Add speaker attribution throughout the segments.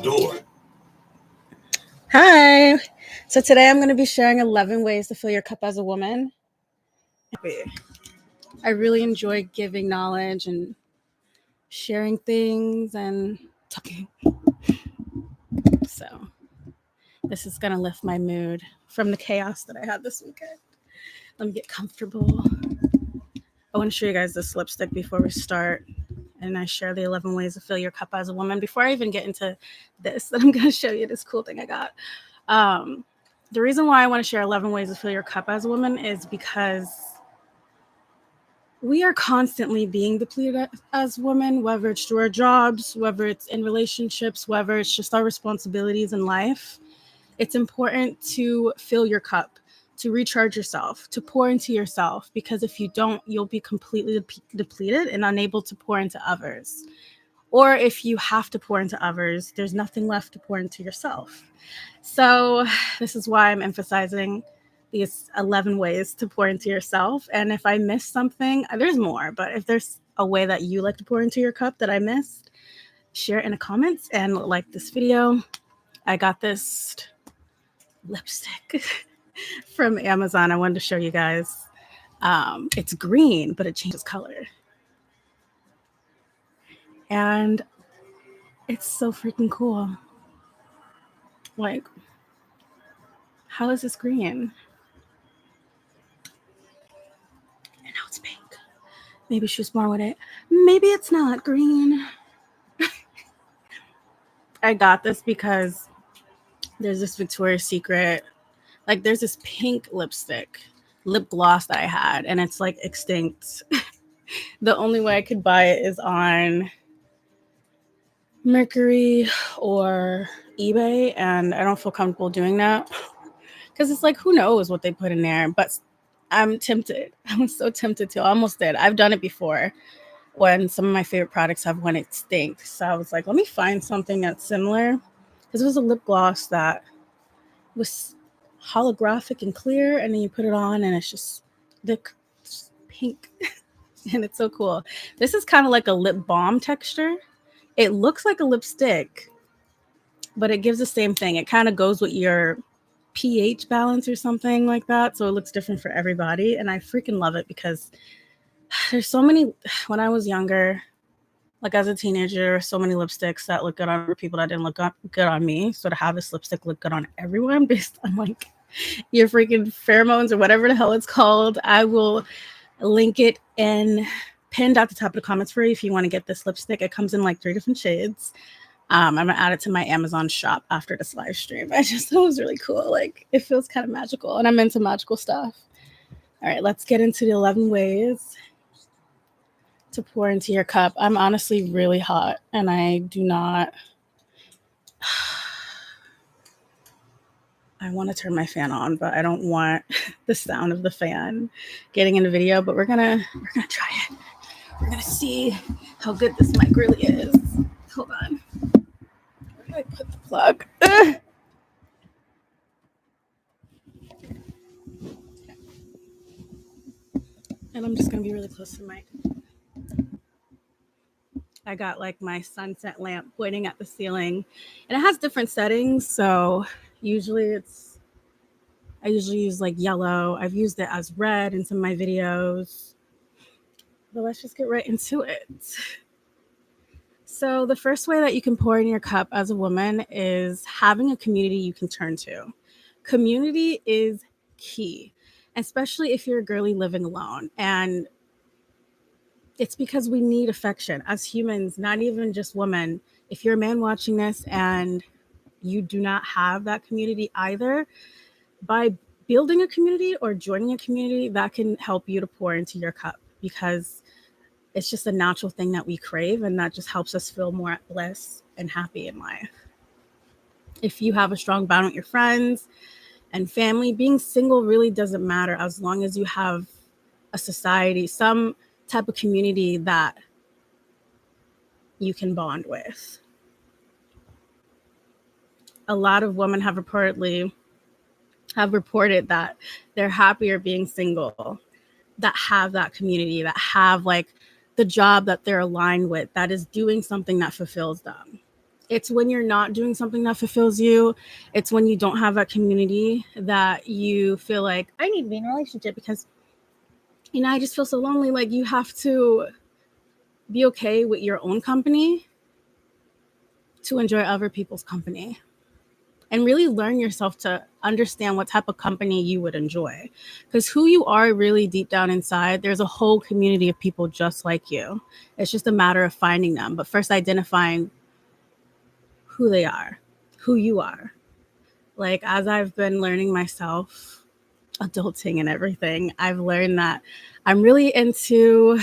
Speaker 1: door.
Speaker 2: Hi. So today I'm going to be sharing 11 ways to fill your cup as a woman. I really enjoy giving knowledge and sharing things and talking. So this is going to lift my mood from the chaos that I had this weekend. Let me get comfortable. I want to show you guys this lipstick before we start. And I share the 11 ways to fill your cup as a woman. Before I even get into this, that I'm going to show you this cool thing I got. The reason why I want to share 11 ways to fill your cup as a woman is because we are constantly being depleted as women, whether it's through our jobs, whether it's in relationships, whether it's just our responsibilities in life. It's important to fill your cup, to recharge yourself, to pour into yourself, because if you don't, you'll be completely depleted and unable to pour into others. Or if you have to pour into others, there's nothing left to pour into yourself. So this is why I'm emphasizing these 11 ways to pour into yourself. And if I missed something, there's more, but if there's a way that you like to pour into your cup that I missed, share it in the comments and like this video. I got this lipstick from Amazon. I wanted to show you guys. It's green, but it changes color. And it's so freaking cool. Like, how is this green? And now it's pink. Maybe she was born with it. Maybe it's not green. I got this because there's this Victoria's Secret, like there's this pink lip gloss that I had, and it's like extinct. The only way I could buy it is on Mercury or eBay, and I don't feel comfortable doing that because it's like, who knows what they put in there. But I'm tempted. I was so tempted to. I almost did. I've done it before when some of my favorite products have went extinct. So I was like, let me find something that's similar, because it was a lip gloss that was holographic and clear, and then you put it on and it's just pink. And it's so cool. This is kind of like a lip balm texture. It looks like a lipstick, but it gives the same thing. It kind of goes with your pH balance or something like that. So it looks different for everybody. And I freaking love it because there's so many, when I was younger, like as a teenager, so many lipsticks that look good on people that didn't look good on me. So to have this lipstick look good on everyone based on like your freaking pheromones or whatever the hell it's called, I will link it and pinned at the top of the comments for you if you want to get this lipstick. It comes in like 3 different shades. I'm going to add it to my Amazon shop after this live stream. I just thought it was really cool. Like, it feels kind of magical, and I'm into magical stuff. All right, let's get into the 11 ways to pour into your cup. I'm honestly really hot, and I do not. I want to turn my fan on, but I don't want the sound of the fan getting in the video. But we're gonna try it. We're gonna see how good this mic really is. Hold on. Where do I put the plug? Ugh. And I'm just gonna be really close to the mic. I got like my sunset lamp pointing at the ceiling, and it has different settings. So I usually use like yellow. I've used it as red in some of my videos. But let's just get right into it. So the first way that you can pour in your cup as a woman is having a community you can turn to. Community is key, especially if you're a girly living alone. And it's because we need affection as humans, not even just women. If you're a man watching this and you do not have that community either, by building a community or joining a community, that can help you to pour into your cup, because it's just a natural thing that we crave, and that just helps us feel more bliss and happy in life. If you have a strong bond with your friends and family, being single really doesn't matter as long as you have a society, some type of community that you can bond with. A lot of women have reported that they're happier being single, that have that community, that have like the job that they're aligned with, that is doing something that fulfills them. It's when you're not doing something that fulfills you. It's when you don't have that community that you feel like, I need to be in a relationship because, I just feel so lonely. Like, you have to be okay with your own company to enjoy other people's company, and really learn yourself to understand what type of company you would enjoy. Because who you are really deep down inside, there's a whole community of people just like you. It's just a matter of finding them, but first identifying who they are, who you are. Like, as I've been learning myself, adulting and everything, I've learned that I'm really into,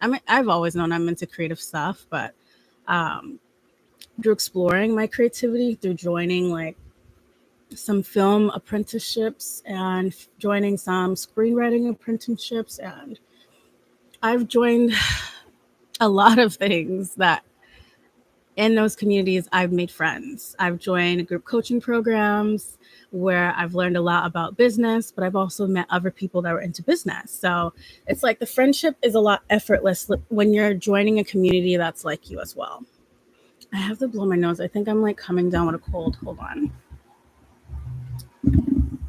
Speaker 2: I've always known I'm into creative stuff, but um, through exploring my creativity, through joining like some film apprenticeships and joining some screenwriting apprenticeships, and I've joined a lot of things that in those communities I've made friends. I've joined group coaching programs where I've learned a lot about business, but I've also met other people that were into business. So it's like the friendship is a lot effortless when you're joining a community that's like you as well. I have to blow my nose. I think I'm like coming down with a cold. Hold on.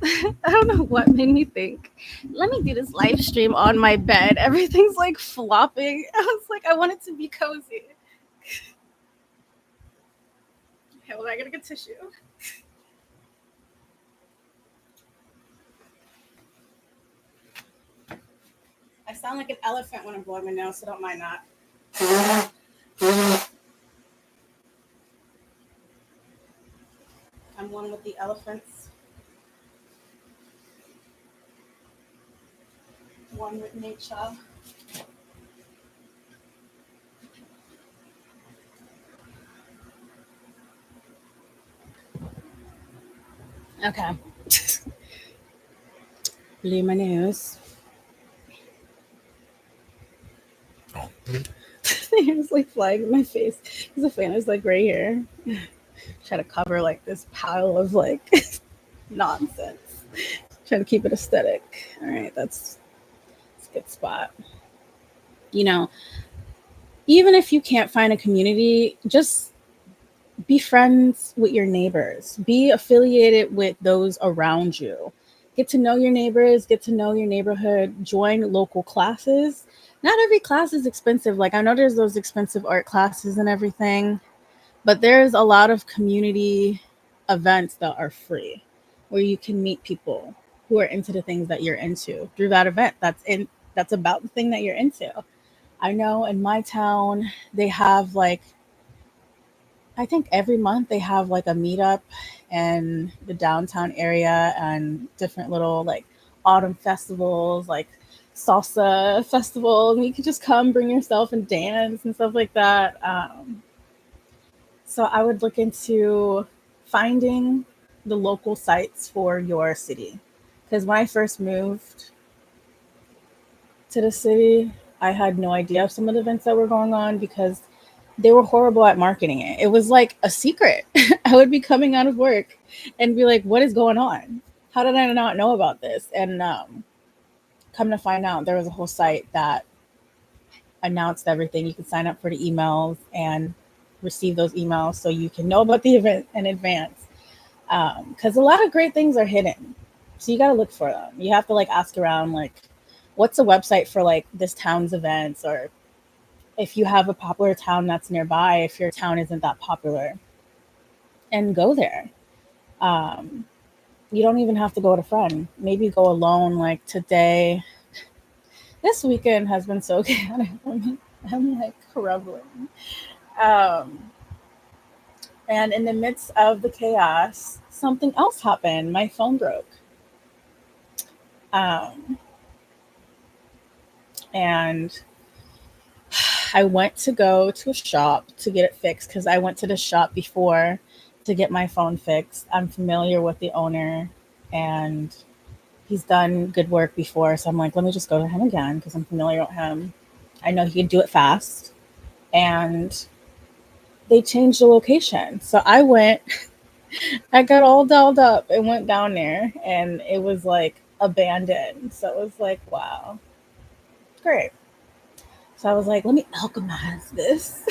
Speaker 2: I don't know what made me think, let me do this live stream on my bed. Everything's like flopping. I was like, I want it to be cozy. Okay, well, I gotta get tissue. I sound like an elephant when I'm blowing my nose, so don't mind that. I'm one with the elephants. One with nature. Okay. Blew my nose. The hair's like flying in my face because the fan is like right here. Try to cover like this pile of like nonsense. Try to keep it aesthetic. All right, that's a good spot. You know, even if you can't find a community, just be friends with your neighbors. Be affiliated with those around you. Get to know your neighbors, get to know your neighborhood, join local classes. Not every class is expensive. Like, I know there's those expensive art classes and everything, but there's a lot of community events that are free where you can meet people who are into the things that you're into through that event that's about the thing that you're into. I know in my town they have like, I think every month they have like a meetup in the downtown area and different little like autumn festivals, like salsa festivals. And you can just come, bring yourself and dance and stuff like that. So I would look into finding the local sites for your city. Because when I first moved to the city, I had no idea of some of the events that were going on because they were horrible at marketing it. It was like a secret. I would be coming out of work and be like, what is going on? How did I not know about this? And come to find out, there was a whole site that announced everything. You can sign up for the emails and receive those emails so you can know about the event in advance. Because a lot of great things are hidden. So you got to look for them. You have to like ask around, like, what's a website for like this town's events, or if you have a popular town that's nearby, if your town isn't that popular, and go there. Um, you don't even have to go with a friend. Maybe go alone. Like today, this weekend has been so chaotic. I'm like crumbling. Um, and in the midst of the chaos, something else happened. My phone broke. Um, and I went to go to a shop to get it fixed because I went to the shop before to get my phone fixed. I'm familiar with the owner and he's done good work before. So I'm like, let me just go to him again because I'm familiar with him. I know he can do it fast. And they changed the location. So I went, I got all dolled up and went down there and it was like abandoned. So it was like, wow, great. So I was like, let me alchemize this.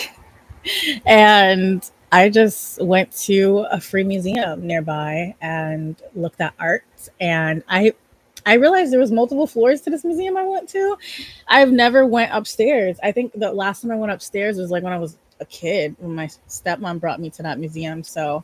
Speaker 2: And I just went to a free museum nearby and looked at art, and I realized there was multiple floors to this museum I went to. I've never went upstairs. I think the last time I went upstairs was like when I was a kid, when my stepmom brought me to that museum. So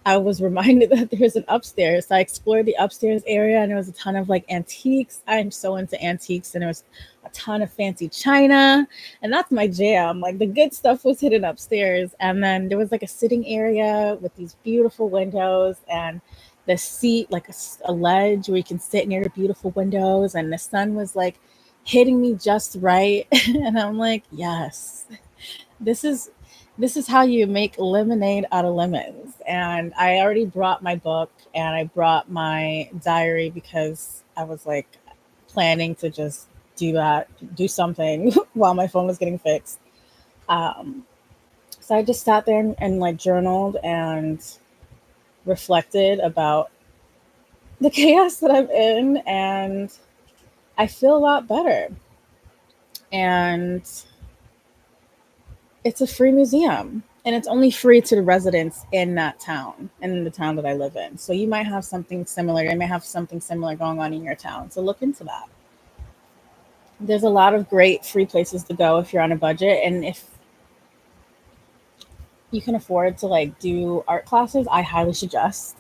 Speaker 2: I was reminded that there's an upstairs. So I explored the upstairs area, and there was a ton of like antiques. I'm so into antiques, and there was a ton of fancy china, and that's my jam. Like the good stuff was hidden upstairs, and then there was like a sitting area with these beautiful windows and the seat, like a ledge where you can sit near the beautiful windows, and the sun was like hitting me just right, and I'm like, yes, this is this is how you make lemonade out of lemons. And I already brought my book and I brought my diary because I was like planning to just do something while my phone was getting fixed. Um, so I just sat there and like journaled and reflected about the chaos that I'm in, and I feel a lot better. And it's a free museum, and it's only free to the residents in that town and in the town that I live in. So you might have something similar. You may have something similar going on in your town. So look into that. There's a lot of great free places to go if you're on a budget, and if you can afford to like do art classes, I highly suggest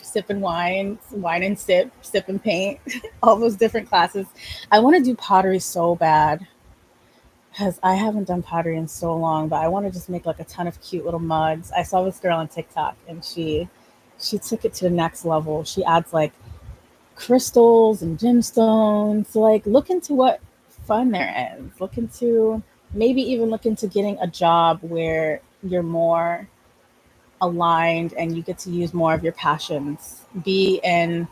Speaker 2: sipping wine and sip and paint, all those different classes. I want to do pottery so bad because I haven't done pottery in so long, but I want to just make like a ton of cute little mugs. I saw this girl on TikTok, and she took it to the next level. She adds like crystals and gemstones. So like look into what fun there is. Look into maybe even look into getting a job where you're more aligned and you get to use more of your passions. Be in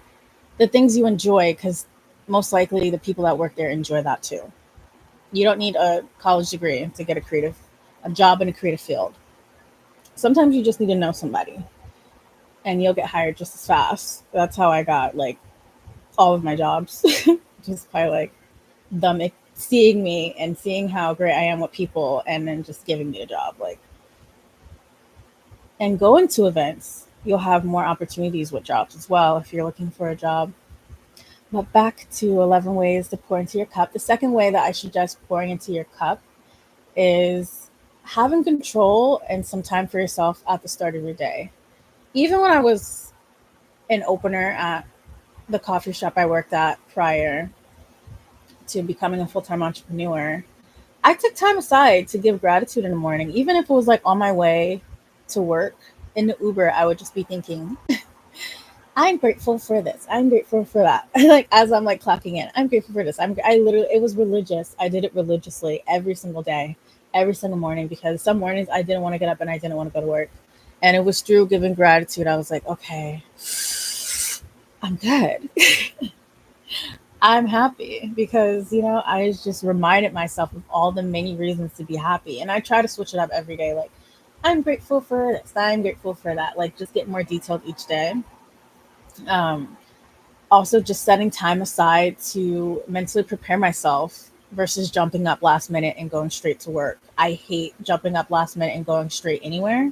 Speaker 2: the things you enjoy, because most likely the people that work there enjoy that too. You don't need a college degree to get a job in a creative field. Sometimes you just need to know somebody and you'll get hired just as fast. That's how I got like all of my jobs, just by like them seeing me and seeing how great I am with people and then just giving me a job. Like, and going to events, you'll have more opportunities with jobs as well if you're looking for a job. But back to 11 ways to pour into your cup. The second way that I suggest pouring into your cup is having control and some time for yourself at the start of your day. Even when I was an opener at the coffee shop I worked at prior to becoming a full time entrepreneur, I took time aside to give gratitude in the morning. Even if it was like on my way to work in the Uber, I would just be thinking, I'm grateful for this. I'm grateful for that. Like as I'm like clocking in, I'm grateful for this. I literally, it was religious. I did it religiously every single day, every single morning, because some mornings I didn't want to get up and I didn't want to go to work. And it was through giving gratitude. I was like, okay, I'm good. I'm happy because, I just reminded myself of all the many reasons to be happy. And I try to switch it up every day. Like, I'm grateful for this. I'm grateful for that. Like, just get more detailed each day. Um, Also, just setting time aside to mentally prepare myself versus jumping up last minute and going straight to work. I hate jumping up last minute and going straight anywhere.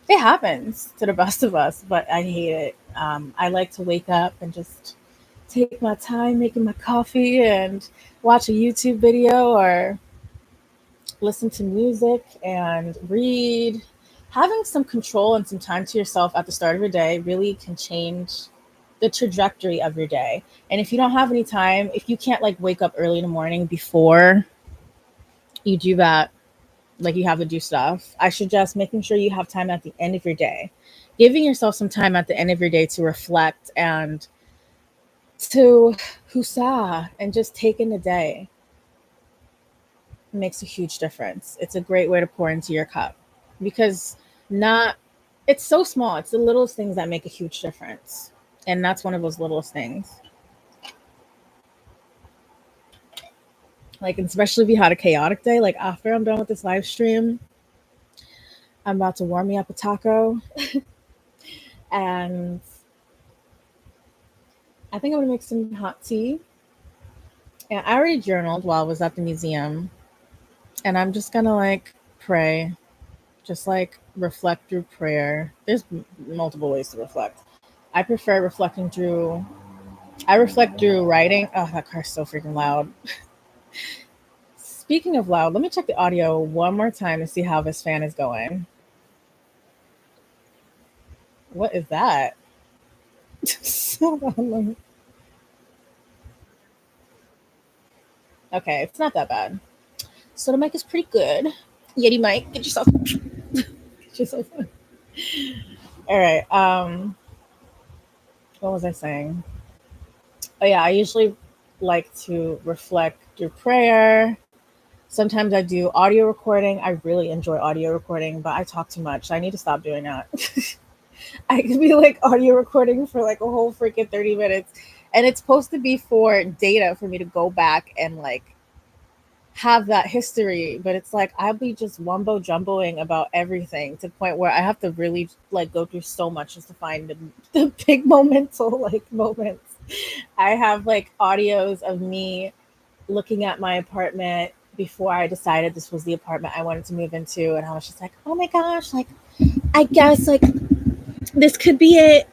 Speaker 2: It happens to the best of us, but I hate it. I like to wake up and just take my time making my coffee and watch a YouTube video or listen to music and read. Having some control and some time to yourself at the start of your day really can change the trajectory of your day. And if you don't have any time, if you can't like wake up early in the morning before you do that, like you have to do stuff, I suggest making sure you have time at the end of your day. Giving yourself some time at the end of your day to reflect and to husa and just take in the day makes a huge difference. It's a great way to pour into your cup because not it's so small. It's the littlest things that make a huge difference. And that's one of those littlest things. Like especially if you had a chaotic day, like after I'm done with this live stream, I'm about to warm me up a taco and I think I'm gonna make some hot tea. And I already journaled while I was at the museum and I'm just gonna like pray. Just like reflect through prayer. There's multiple ways to reflect. I prefer reflecting through. I reflect through writing. Oh, that car's so freaking loud. Speaking of loud, let me check the audio one more time to see how this fan is going. What is that? Okay, it's not that bad. So the mic is pretty good. Yeti mic, get yourself. Get yourself. All right. What was I saying? Oh yeah, I usually like to reflect through prayer. Sometimes I do audio recording. I really enjoy audio recording, but I talk too much. I need to stop doing that. I could be like audio recording for like a whole freaking 30 minutes. And it's supposed to be for data for me to go back and like have that history. But it's like I'll be just wumbo jumboing about everything to the point where I have to really like go through so much just to find the big momental like moments. I have like audios of me looking at my apartment before I decided this was the apartment I wanted to move into. And I was just like, oh my gosh, like, I guess like this could be it.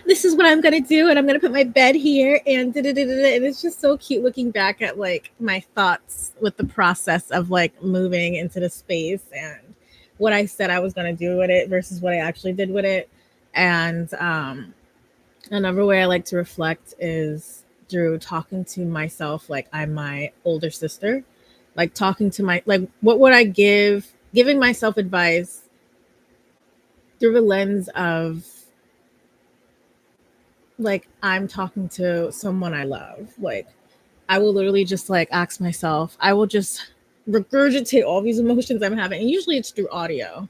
Speaker 2: This is what I'm going to do. And I'm going to put my bed here and da-da-da-da-da. And it's just so cute looking back at like my thoughts with the process of like moving into the space and what I said I was going to do with it versus what I actually did with it. And another way I like to reflect is through talking to myself like I'm my older sister, like talking to my, like, what would I giving myself advice through the lens of like I'm talking to someone I love. Like I will literally just like ask myself, I will just regurgitate all these emotions I'm having. And usually it's through audio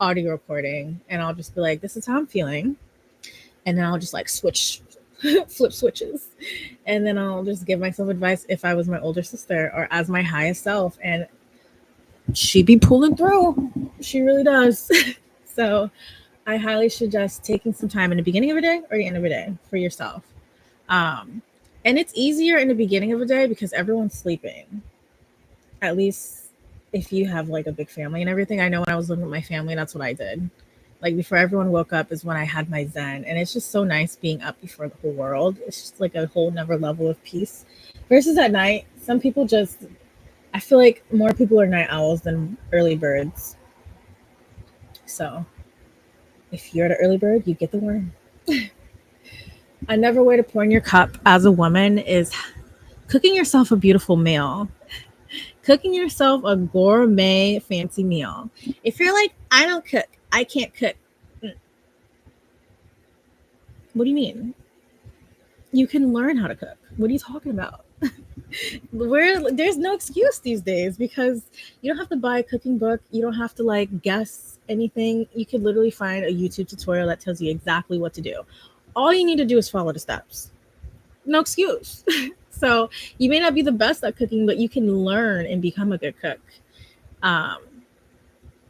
Speaker 2: recording. And I'll just be like, this is how I'm feeling. And then I'll just like flip switches. And then I'll just give myself advice if I was my older sister or as my highest self. And she be pulling through. She really does. So I highly suggest taking some time in the beginning of a day or the end of a day for yourself. And it's easier in the beginning of a day because everyone's sleeping. At least if you have like a big family and everything. I know when I was living with my family, that's what I did. Like before everyone woke up is when I had my Zen. And it's just so nice being up before the whole world. It's just like a whole nother level of peace. Versus at night, some people just, I feel like more people are night owls than early birds. So if you're the early bird, you get the worm. Another way to pour in your cup as a woman is cooking yourself a beautiful meal. Cooking yourself a gourmet fancy meal. If you're like, I don't cook, I can't cook. What do you mean? You can learn how to cook. What are you talking about? There's no excuse these days because you don't have to buy a cooking book. You don't have to like guess anything. You could literally find a YouTube tutorial that tells you exactly what to do. All you need to do is follow the steps. No excuse. So you may not be the best at cooking, but you can learn and become a good cook.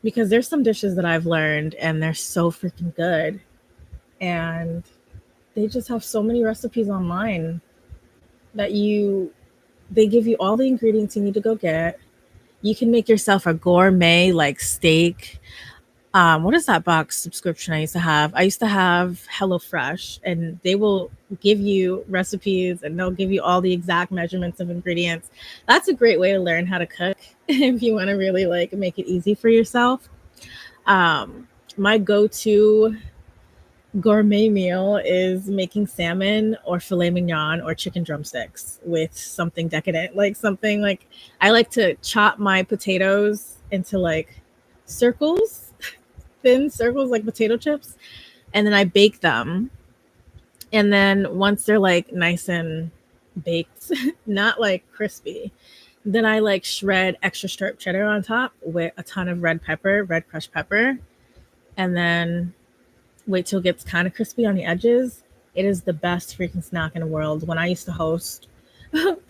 Speaker 2: Because there's some dishes that I've learned and they're so freaking good. And they just have so many recipes online that they give you all the ingredients you need to go get. You can make yourself a gourmet like steak. What is that box subscription I used to have? I used to have HelloFresh, and they will give you recipes and they'll give you all the exact measurements of ingredients. That's a great way to learn how to cook if you want to really like make it easy for yourself. My go-to gourmet meal is making salmon or filet mignon or chicken drumsticks with something decadent, like something like I like to chop my potatoes into like circles, thin circles like potato chips, and then I bake them. And then once they're like nice and baked, not like crispy, then I like shred extra strip cheddar on top with a ton of red crushed pepper, and then wait till it gets kind of crispy on the edges. It is the best freaking snack in the world. When I used to host,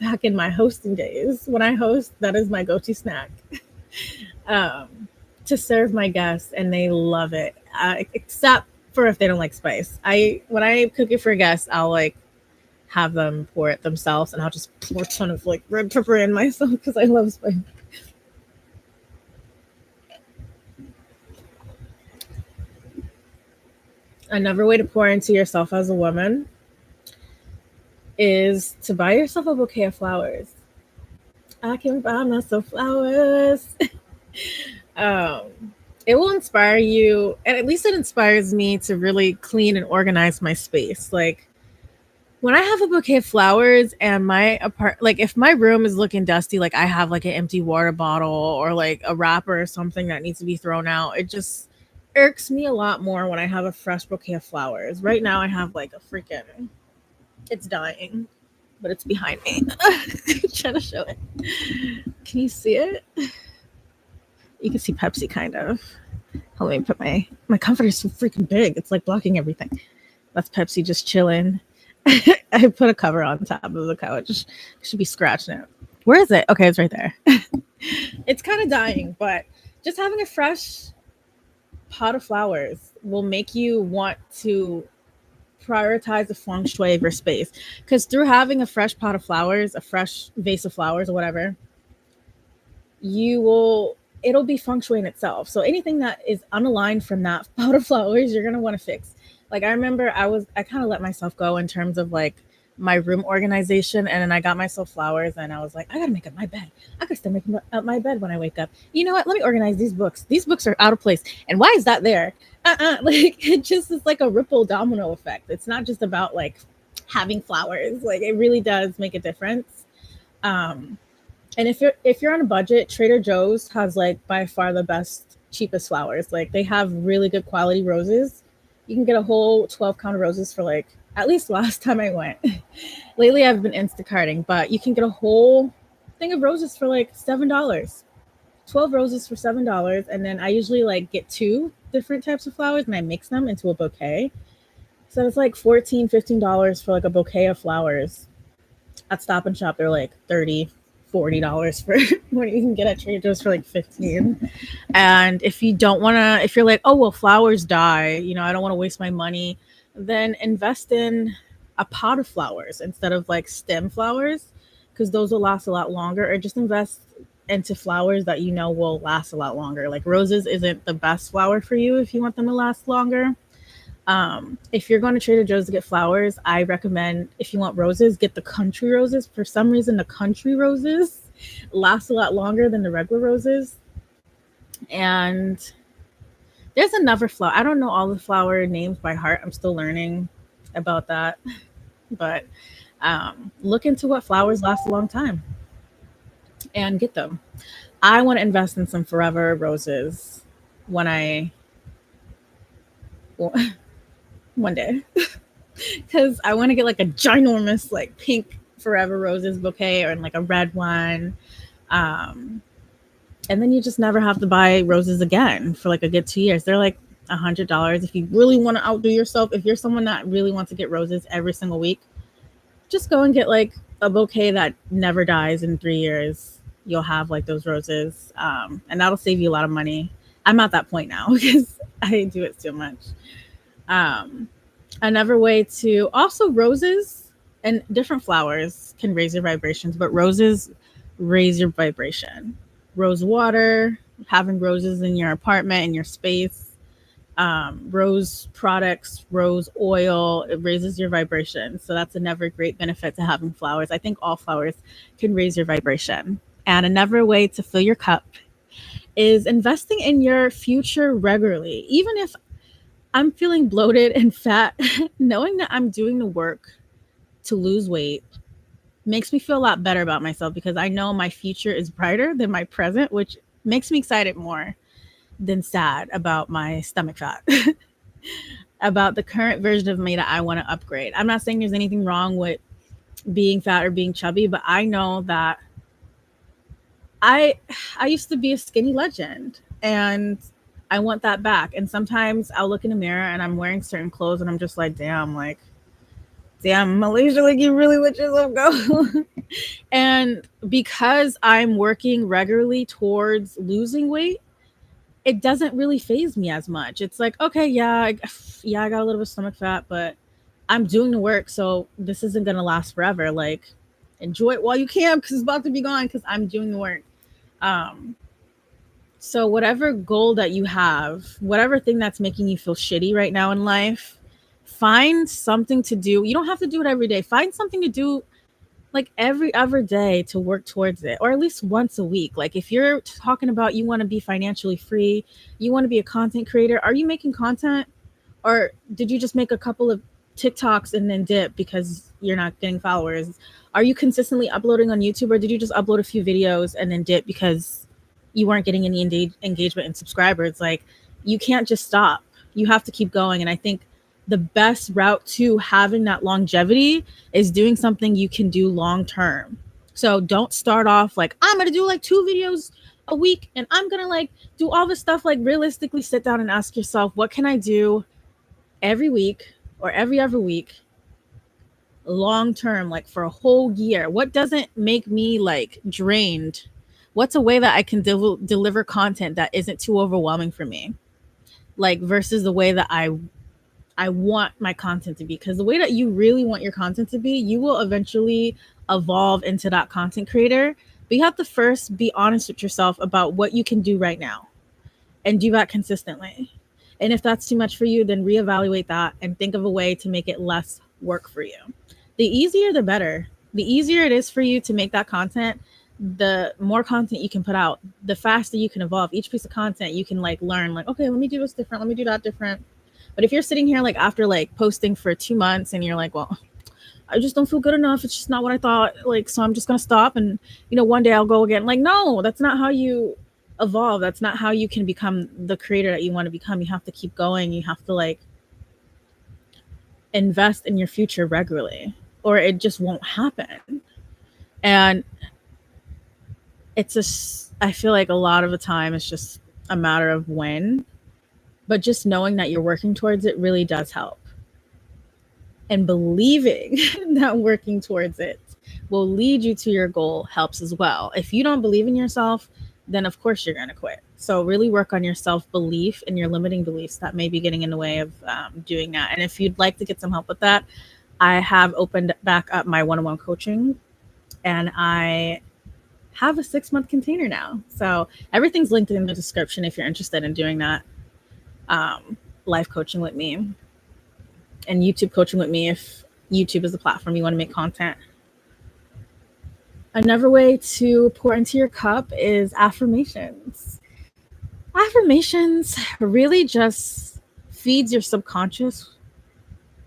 Speaker 2: back in my hosting days, when I host, that is my go-to snack to serve my guests, and they love it. Except for if they don't like spice. When I cook it for guests, I'll like have them pour it themselves, and I'll just pour a ton of like red pepper in myself because I love spice. Another way to pour into yourself as a woman is to buy yourself a bouquet of flowers. I can buy myself flowers. um, it will inspire you, and at least it inspires me to really clean and organize my space. Like when I have a bouquet of flowers and like if my room is looking dusty, like I have like an empty water bottle or like a wrapper or something that needs to be thrown out, it just irks me a lot more when I have a fresh bouquet of flowers. Right now I have like a freaking, it's dying, but it's behind me. I'm trying to show it. Can you see it? You can see Pepsi kind of. Let me put my comforter is so freaking big. It's like blocking everything. That's Pepsi just chilling. I put a cover on top of the couch. It should be scratching it. Where is it? Okay, it's right there. It's kind of dying, but just having a fresh pot of flowers will make you want to prioritize the feng shui of your space. Because through having a fresh pot of flowers, a fresh vase of flowers, or whatever, it'll be feng shui in itself. So anything that is unaligned from that pot of flowers, you're gonna want to fix. Like I remember I kind of let myself go in terms of like my room organization, and then I got myself flowers, and I was like, I gotta make up my bed. I gotta start making up my bed when I wake up. You know what? Let me organize these books. These books are out of place, and why is that there? Like it just is like a ripple domino effect. It's not just about like having flowers. Like it really does make a difference. Um, and if you're on a budget, Trader Joe's has like by far the best, cheapest flowers. Like they have really good quality roses. You can get a whole 12 count of roses for like, at least last time I went. Lately I've been Instacarting, but you can get a whole thing of roses for like $7. 12 roses for $7. And then I usually like get 2 different types of flowers and I mix them into a bouquet. So it's like $14-15 for like a bouquet of flowers. At Stop and Shop, they're like $30-40 for what you can get at Trader Joe's for like 15. And if you don't want to, if you're like, oh well, flowers die, I don't want to waste my money, then invest in a pot of flowers instead of like stem flowers, because those will last a lot longer. Or just invest into flowers that will last a lot longer. Like roses isn't the best flower for you if you want them to last longer. If you're going to Trader Joe's to get flowers, I recommend, if you want roses, get the country roses. For some reason, the country roses last a lot longer than the regular roses. And there's another flower. I don't know all the flower names by heart. I'm still learning about that. But look into what flowers last a long time and get them. I want to invest in some forever roses one day, because I want to get like a ginormous like pink forever roses bouquet, or like a red one. And then you just never have to buy roses again for like a good 2 years. They're like $100 if you really want to outdo yourself. If you're someone that really wants to get roses every single week, just go and get like a bouquet that never dies in 3 years. You'll have like those roses, and that'll save you a lot of money. I'm at that point now because I do it so much. Another way to, also roses and different flowers can raise your vibrations, but roses raise your vibration. Rose water, having roses in your apartment, in your space, rose products, rose oil, it raises your vibration. So that's another great benefit to having flowers. I think all flowers can raise your vibration. And another way to fill your cup is investing in your future regularly. Even if I'm feeling bloated and fat, knowing that I'm doing the work to lose weight makes me feel a lot better about myself, because I know my future is brighter than my present, which makes me excited more than sad about my stomach fat, about the current version of me that I want to upgrade. I'm not saying there's anything wrong with being fat or being chubby, but I know that I used to be a skinny legend, and I want that back. And sometimes I'll look in the mirror and I'm wearing certain clothes and I'm just like, damn, Malaysia, like you really let yourself go. And because I'm working regularly towards losing weight, it doesn't really phase me as much. It's like, okay, I got a little bit of stomach fat, but I'm doing the work, so this isn't gonna last forever. Like, enjoy it while you can, because it's about to be gone, because I'm doing the work. So whatever goal that you have, whatever thing that's making you feel shitty right now in life, find something to do. You don't have to do it every day. Find something to do like every other day to work towards it, or at least once a week. Like if you're talking about you want to be financially free, you want to be a content creator, are you making content? Or did you just make a couple of TikToks and then dip because you're not getting followers? Are you consistently uploading on YouTube, or did you just upload a few videos and then dip because you weren't getting any engagement and subscribers? Like, you can't just stop. You have to keep going. And I think the best route to having that longevity is doing something you can do long term. So don't start off like, I'm going to do like 2 videos a week and I'm going to like do all this stuff. Like, realistically sit down and ask yourself, what can I do every week or every other week long term, like for a whole year? What doesn't make me like drained? What's a way that I can deliver content that isn't too overwhelming for me, like versus the way that I want my content to be? Because the way that you really want your content to be, you will eventually evolve into that content creator. But you have to first be honest with yourself about what you can do right now and do that consistently. And if that's too much for you, then reevaluate that and think of a way to make it less work for you. The easier, the better. The easier it is for you to make that content, the more content you can put out, the faster you can evolve. Each piece of content you can like learn, like, okay, let me do this different. Let me do that different. But if you're sitting here like after like posting for 2 months and you're like, well, I just don't feel good enough, it's just not what I thought, like, so I'm just gonna stop and one day I'll go again. Like, no, that's not how you evolve. That's not how you can become the creator that you want to become. You have to keep going. You have to like invest in your future regularly, or it just won't happen. And I feel like a lot of the time it's just a matter of when, but just knowing that you're working towards it really does help. And believing that working towards it will lead you to your goal helps as well. If you don't believe in yourself, then of course you're going to quit. So really work on your self-belief and your limiting beliefs that may be getting in the way of doing that. And if you'd like to get some help with that, I have opened back up my one-on-one coaching, and I have a 6-month container now. So everything's linked in the description if you're interested in doing that. Life coaching with me and YouTube coaching with me if YouTube is the platform you want to make content. Another way to pour into your cup is affirmations. Affirmations really just feeds your subconscious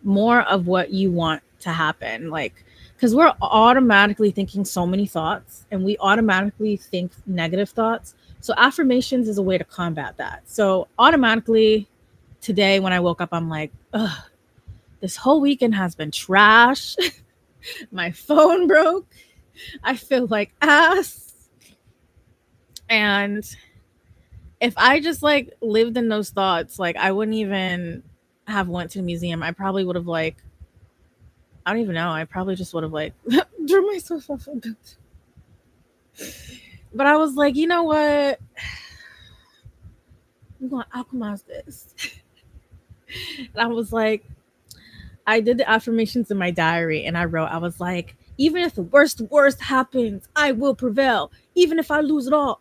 Speaker 2: more of what you want to happen. Like, because we're automatically thinking so many thoughts and we automatically think negative thoughts. So affirmations is a way to combat that. So automatically today when I woke up, I'm like, ugh, this whole weekend has been trash. My phone broke. I feel like ass. And if I just like lived in those thoughts, like I wouldn't even have went to the museum. I probably would have like, I don't even know. I probably just would have like drew myself off a bit. But I was like, you know what? I'm going to alchemize this. And I was like, I did the affirmations in my diary and I wrote, I was like, even if the worst happens, I will prevail. Even if I lose it all,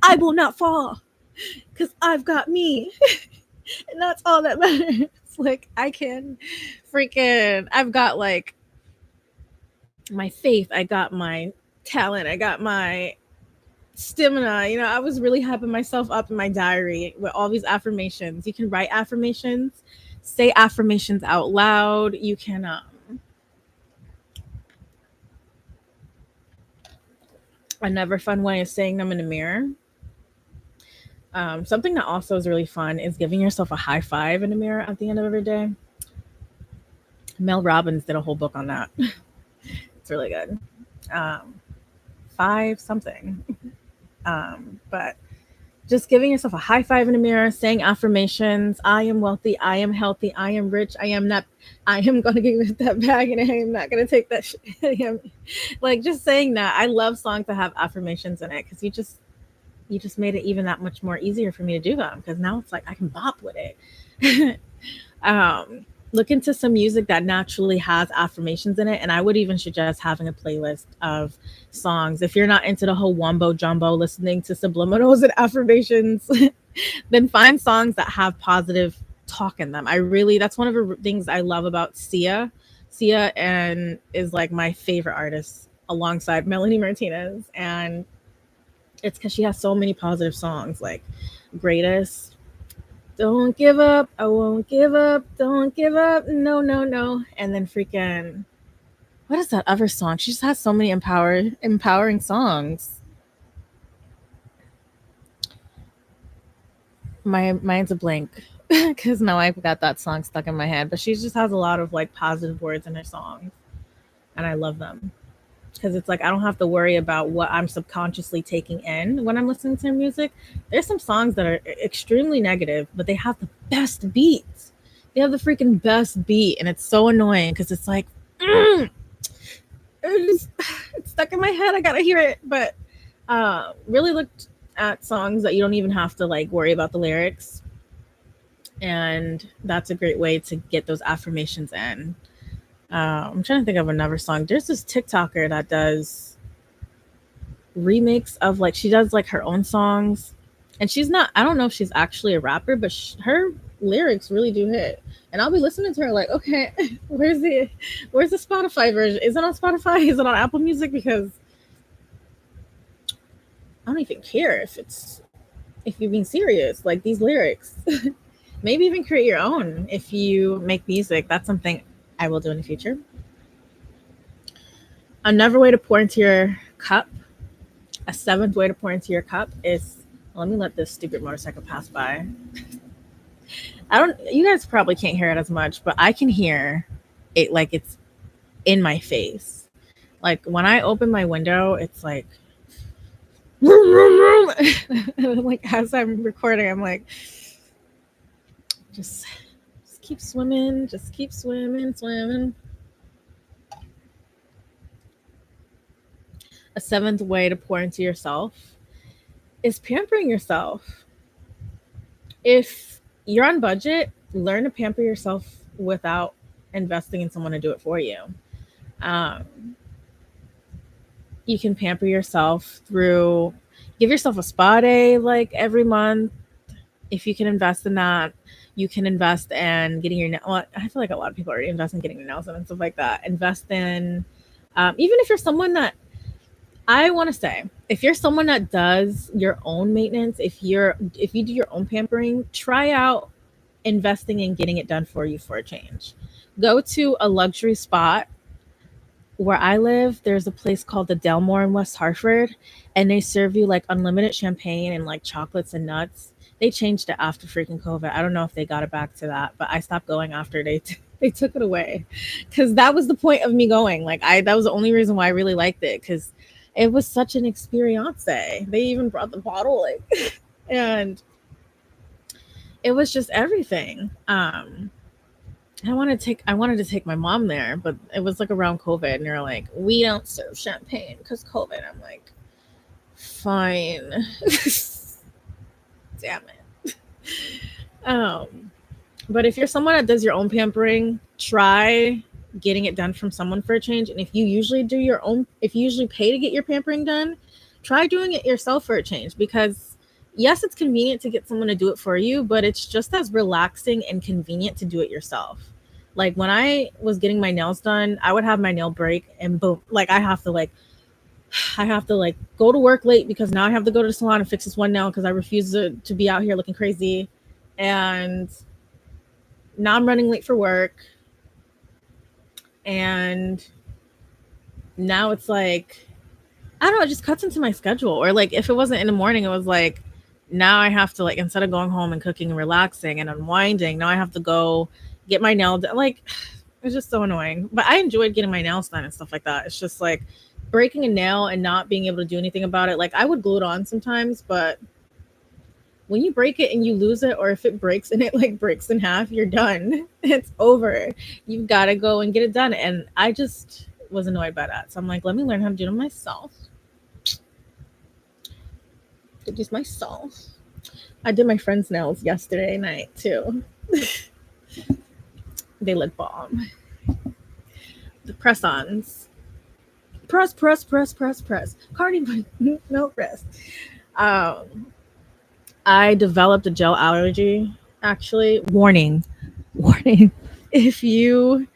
Speaker 2: I will not fall because I've got me. And that's all that matters. Like, I can I've got like my faith, I got my talent, I got my stamina. I was really hyping myself up in my diary with all these affirmations. You can write affirmations, say affirmations out loud. You can another fun way is saying them in the mirror. Something that also is really fun is giving yourself a high five in the mirror at the end of every day. Mel Robbins did a whole book on that. It's really good. 5 something. But just giving yourself a high five in the mirror, saying affirmations. I am wealthy. I am healthy. I am rich. I am going to give that bag and I am not going to take that shit. Like just saying that. I love songs that have affirmations in it because you just made it even that much more easier for me to do them because now it's like I can bop with it.
Speaker 1: look into some music that naturally has affirmations in it. And I would even suggest having a playlist of songs. If you're not into the whole wombo jumbo listening to subliminals and affirmations, then find songs that have positive talk in them. That's one of the things I love about Sia. Sia and is like my favorite artist alongside Melanie Martinez. And it's because she has so many positive songs like Greatest, Don't Give Up, I Won't Give Up, Don't Give Up, No, No, No. And then freaking, what is that other song? She just has so many empowering songs. My mind's a blank because now I've got that song stuck in my head. But she just has a lot of like positive words in her songs, and I love them because it's like I don't have to worry about what I'm subconsciously taking in when I'm listening to her music. There's some songs that are extremely negative, but they have the best beats. They have the freaking best beat, and it's so annoying because it's like, it's stuck in my head. I gotta hear it. But really looked at songs that you don't even have to like worry about the lyrics, and that's a great way to get those affirmations in. I'm trying to think of another song. There's this TikToker that does remakes of like she does like her own songs, and she's not. I don't know if she's actually a rapper, but her lyrics really do hit. And I'll be listening to her like, okay, where's the Spotify version? Is it on Spotify? Is it on Apple Music? Because I don't even care if you're being serious. Like these lyrics, maybe even create your own if you make music. That's something I will do in the future. Another way to pour into your cup, a seventh way to pour into your cup is, let me let this stupid motorcycle pass by. You guys probably can't hear it as much, but I can hear it like it's in my face. Like when I open my window, it's like, vroom, vroom, vroom. Like as I'm recording, I'm like, just keep swimming, just keep swimming, swimming. A seventh way to pour into yourself is pampering yourself. If you're on budget, learn to pamper yourself without investing in someone to do it for you. Um, you can pamper yourself through, give yourself a spa day like every month. If you can invest in that, you can invest in getting your well, I feel like a lot of people already invest in getting your nails done and stuff like that. Invest in, even if you're someone that, I want to say, if you're someone that does your own maintenance, if you do your own pampering, try out investing in getting it done for you for a change. Go to a luxury spot. Where I live, there's a place called the Delmore in West Hartford, and they serve you like unlimited champagne and like chocolates and nuts. They changed it after freaking COVID. I don't know if they got it back to that, but I stopped going after they took it away, because that was the point of me going. Like that was the only reason why I really liked it, because it was such an experience. They even brought the bottle, like, and it was just everything. I wanted to take my mom there, but it was like around COVID, and they're like, we don't serve champagne because COVID. I'm like, fine. Damn it. Um, but if you're someone that does your own pampering, try getting it done from someone for a change. And if you usually pay to get your pampering done, try doing it yourself for a change, because yes, it's convenient to get someone to do it for you, but it's just as relaxing and convenient to do it yourself. Like when I was getting my nails done, I would have my nail break and boom, like I have to go to work late because now I have to go to the salon and fix this one nail because I refuse to be out here looking crazy. And now I'm running late for work. And now it's like, I don't know, it just cuts into my schedule. Or like if it wasn't in the morning, it was like, now I have to, like, instead of going home and cooking and relaxing and unwinding, now I have to go get my nail done. Like, it's just so annoying. But I enjoyed getting my nails done and stuff like that. It's just like breaking a nail and not being able to do anything about it. Like I would glue it on sometimes, but when you break it and you lose it, or if it breaks and it like breaks in half, you're done. It's over. You've got to go and get it done. And I just was annoyed by that. So I'm like, let me learn how to do it myself. Did this myself. I did my friend's nails yesterday night too. They lip balm. The press-ons. Press, press, press, press, press. Cardi, no rest. I developed a gel allergy. Actually, warning. If you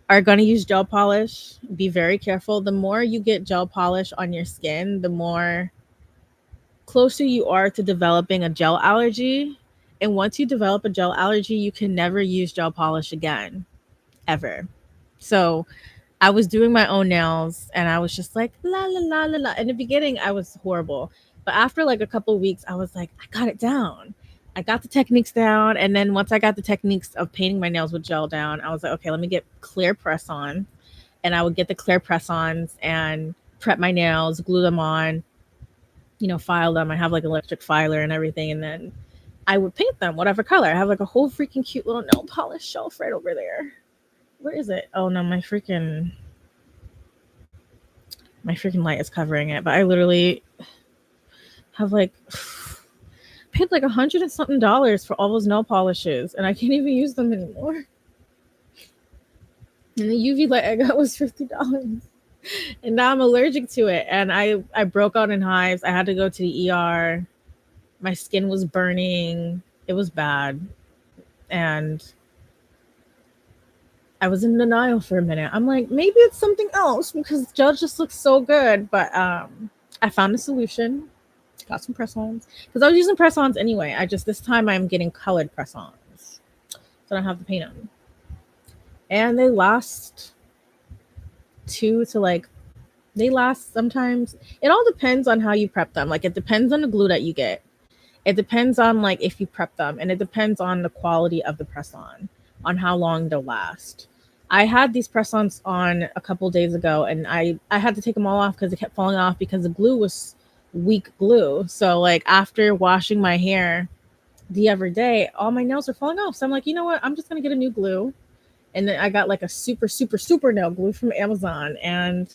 Speaker 1: are going to use gel polish, be very careful. The more you get gel polish on your skin, the more closer you are to developing a gel allergy. And once you develop a gel allergy, you can never use gel polish again, ever. So I was doing my own nails and I was just like, la, la, la, la, la. In the beginning, I was horrible. But after like a couple of weeks, I was like, I got it down. I got the techniques down. And then once I got the techniques of painting my nails with gel down, I was like, okay, let me get clear press on. And I would get the clear press ons and prep my nails, glue them on, file them. I have like electric filer and everything. And then I would paint them whatever color. I have like a whole freaking cute little nail polish shelf right over there. Where is it? Oh no, my freaking light is covering it. But I literally have like paid like $100 and something for all those nail polishes, and I can't even use them anymore. And the UV light I got was $50. And now I'm allergic to it. And I broke out in hives. I had to go to the ER. My skin was burning. It was bad. And I was in denial for a minute. I'm like, maybe it's something else because gel just looks so good. But I found a solution. Got some press-ons. Because I was using press-ons anyway. This time I'm getting colored press-ons. So I don't have to paint them. And they last they last sometimes. It all depends on how you prep them. Like, it depends on the glue that you get. It depends on like if you prep them, and it depends on the quality of the press-on, on how long they'll last. I had these press-ons on a couple days ago, and I had to take them all off because it kept falling off because the glue was weak glue. So like after washing my hair the other day, all my nails are falling off. So I'm like, you know what? I'm just gonna get a new glue. And then I got like a super, super, super nail glue from Amazon. And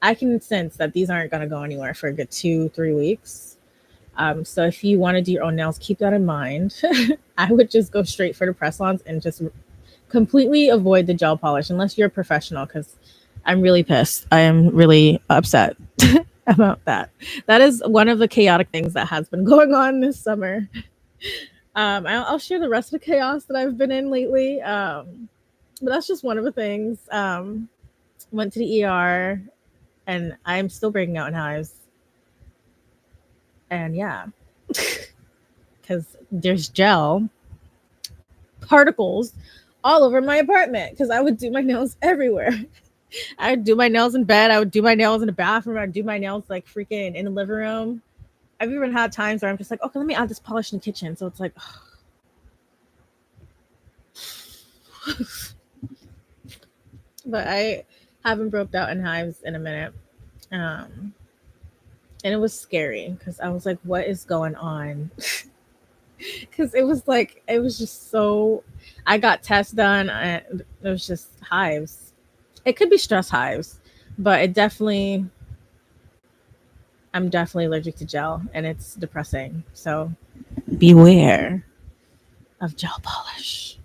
Speaker 1: I can sense that these aren't going to go anywhere for a good 2-3 weeks. So if you want to do your own nails, keep that in mind. I would just go straight for the press-ons and just completely avoid the gel polish unless you're a professional, because I'm really pissed. I am really upset about that. That is one of the chaotic things that has been going on this summer. I'll share the rest of the chaos that I've been in lately. But that's just one of the things. Went to the ER, and I'm still breaking out in hives. And yeah, because there's gel particles all over my apartment because I would do my nails everywhere. I would do my nails in bed. I would do my nails in the bathroom. I would do my nails like freaking in the living room. I've even had times where I'm just like, okay, let me add this polish in the kitchen. So it's like, but I haven't broke out in hives in a minute. And it was scary because I was like, what is going on? Because it was just so, I got tests done and it was just hives. It could be stress hives, but I'm definitely allergic to gel and it's depressing. So beware of gel polish.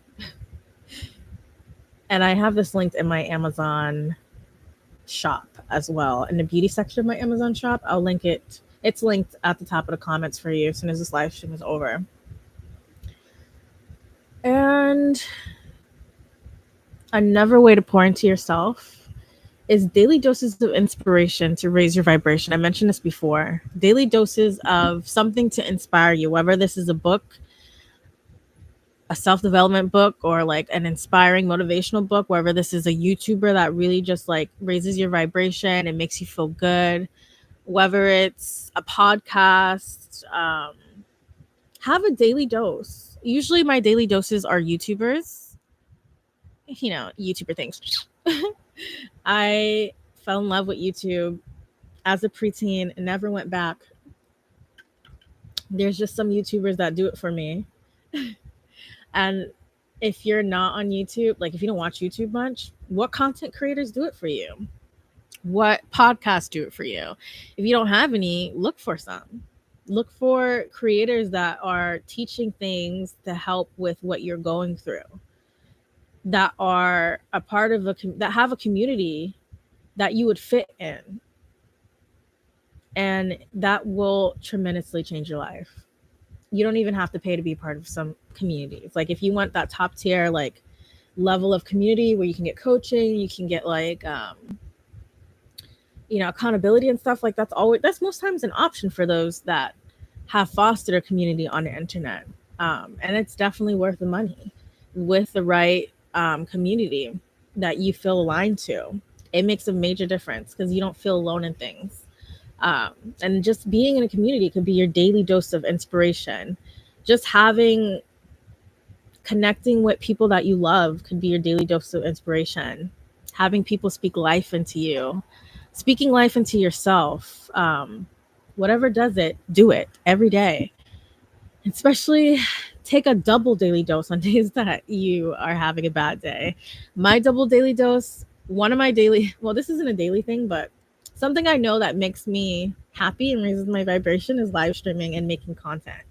Speaker 1: And I have this linked in my Amazon shop as well. In the beauty section of my Amazon shop, I'll link it. It's linked at the top of the comments for you as soon as this live stream is over. And another way to pour into yourself is daily doses of inspiration to raise your vibration. I mentioned this before. Daily doses of something to inspire you, whether this is a book, a self-development book, or like an inspiring motivational book, whether this is a YouTuber that really just like raises your vibration and makes you feel good, whether it's a podcast, have a daily dose. Usually my daily doses are YouTubers, YouTuber things. I fell in love with YouTube as a preteen and never went back. There's just some YouTubers that do it for me. And if you're not on YouTube, like if you don't watch YouTube much, what content creators do it for you? What podcasts do it for you? If you don't have any, look for some. Look for creators that are teaching things to help with what you're going through. that are a part of that have a community that you would fit in, and that will tremendously change your life. You don't even have to pay to be part of some communities. Like if you want that top tier like level of community where you can get coaching, you can get like accountability and stuff, like that's most times an option for those that have fostered a community on the internet. And it's definitely worth the money with the right community that you feel aligned to. It makes a major difference because you don't feel alone in things. And just being in a community could be your daily dose of inspiration. Just connecting with people that you love could be your daily dose of inspiration. Having people speak life into you, speaking life into yourself. Whatever does it, do it every day. Especially take a double daily dose on days that you are having a bad day. My double daily dose, one of my daily, well, this isn't a daily thing, but something I know that makes me happy and raises my vibration is live streaming and making content.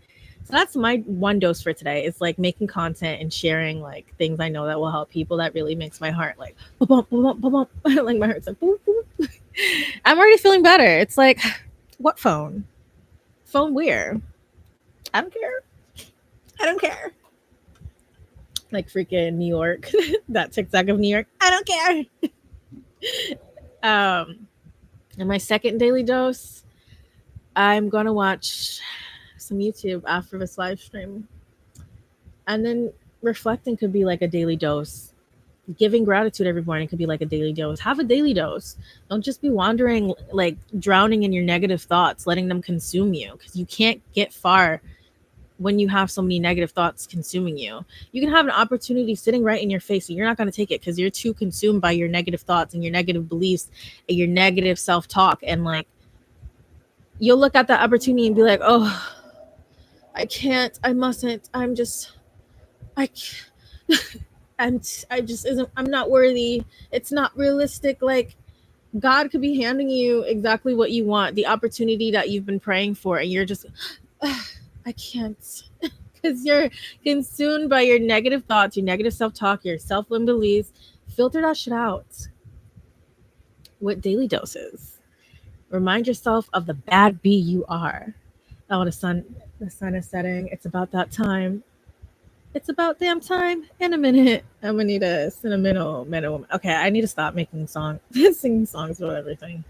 Speaker 1: So that's my one dose for today. It's like making content and sharing like things I know that will help people. That really makes my heart like boom, boom, boom, boom. Like my heart's like boom, boom. I'm already feeling better. It's like, what phone? Phone where? I don't care. I don't care. Like freaking New York, that TikTok of New York. I don't care. And my second daily dose, I'm gonna watch some YouTube after this live stream, and then reflecting could be like a daily dose. Giving gratitude every morning could be like a daily dose. Have a daily dose. Don't just be wandering, like drowning in your negative thoughts, letting them consume you, because you can't get far when you have so many negative thoughts consuming you. You can have an opportunity sitting right in your face and you're not going to take it because you're too consumed by your negative thoughts and your negative beliefs and your negative self-talk. And like, you'll look at that opportunity and be like, oh, I can't, I mustn't, I'm just, I can't. I just isn't, I'm not worthy. It's not realistic. Like, God could be handing you exactly what you want, the opportunity that you've been praying for, and you're just, I can't. Because you're consumed by your negative thoughts, your negative self-talk, your self-limiting beliefs. Filter that shit out with daily doses. Remind yourself of the bad bee you are. Oh, the sun is setting. It's about that time. It's about damn time. In a minute, I'm gonna need a sentimental woman. Okay, I need to stop making songs, singing songs about everything.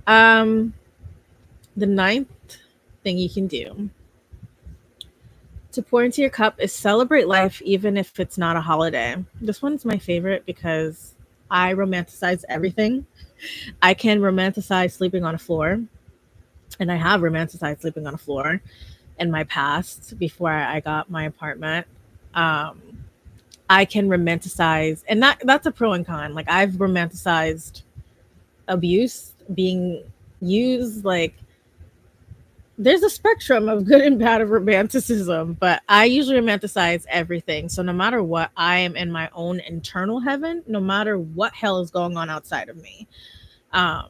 Speaker 1: Um, the ninth thing you can do to pour into your cup is celebrate life even if it's not a holiday. This one's my favorite because I romanticize everything. I can romanticize sleeping on a floor, and I have romanticized sleeping on a floor in my past before I got my apartment. Um, I can romanticize, and that's a pro and con. Like I've romanticized abuse, being used, like there's a spectrum of good and bad of romanticism, but I usually romanticize everything. So no matter what, I am in my own internal heaven, no matter what hell is going on outside of me. Um,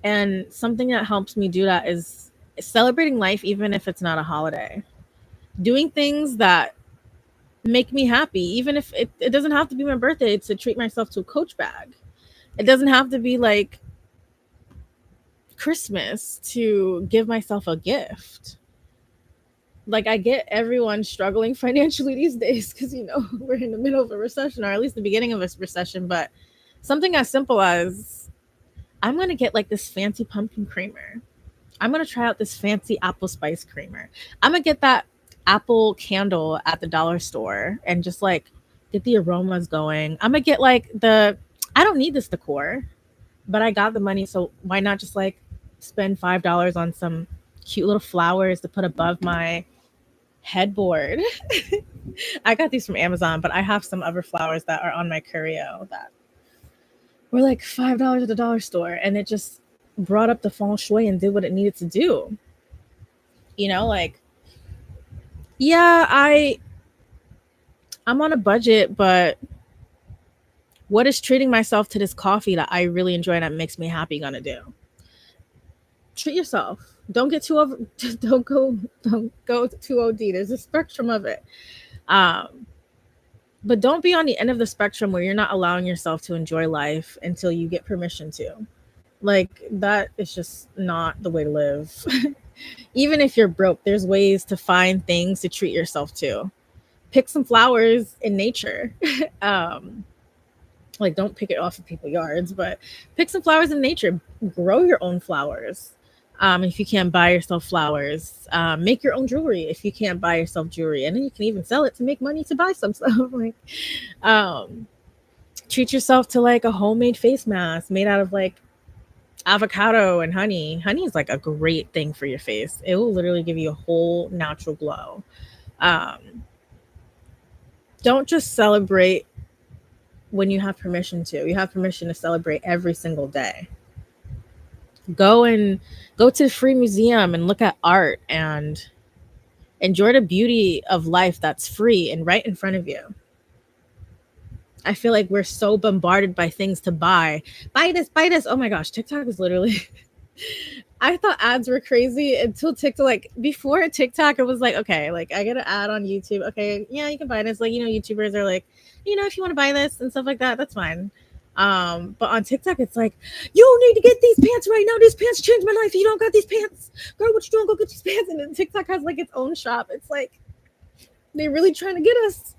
Speaker 1: and something that helps me do that is celebrating life, even if it's not a holiday. Doing things that make me happy, even if it doesn't have to be my birthday to treat myself to a Coach bag. It doesn't have to be like Christmas to give myself a gift. Like I get everyone struggling financially these days because we're in the middle of a recession, or at least the beginning of a recession. But something as simple as I'm gonna get like this fancy pumpkin creamer. I'm gonna try out this fancy apple spice creamer. I'm gonna get that apple candle at the dollar store and just like get the aromas going. I'm gonna get like I don't need this decor, but I got the money, so why not just like spend $5 on some cute little flowers to put above my headboard. I got these from Amazon, but I have some other flowers that are on my curio that were like $5 at the dollar store, and it just brought up the feng shui and did what it needed to do. Like, yeah, I'm on a budget, but what is treating myself to this coffee that I really enjoy and that makes me happy gonna do? Treat yourself. Don't get too over. Don't go too OD. There's a spectrum of it. Um, But don't be on the end of the spectrum where you're not allowing yourself to enjoy life until you get permission to. Like, that is just not the way to live. Even if you're broke, there's ways to find things to treat yourself to. Pick some flowers in nature. um, like, don't pick it off of people's yards, but pick some flowers in nature. Grow your own flowers. If you can't buy yourself flowers, make your own jewelry if you can't buy yourself jewelry, and then you can even sell it to make money to buy some stuff. Like, um, treat yourself to like a homemade face mask made out of like avocado and honey. Honey is like a great thing for your face. It will literally give you a whole natural glow. Um, don't just celebrate when you have permission to. You have permission to celebrate every single day. Go and go to the free museum and look at art and enjoy the beauty of life that's free and right in front of you. I feel like we're so bombarded by things to buy. Buy this, buy this. Oh my gosh, TikTok is literally I thought ads were crazy until TikTok. Like, before TikTok, it was like, okay, like, I get an ad on YouTube. Okay, yeah, you can buy this. Like, YouTubers are like, if you want to buy this and stuff like that, that's fine. But on TikTok, it's like, you need to get these pants right now. These pants changed my life. If you don't got these pants, girl, what you doing? Go get these pants. And then TikTok has like its own shop. It's like they're really trying to get us.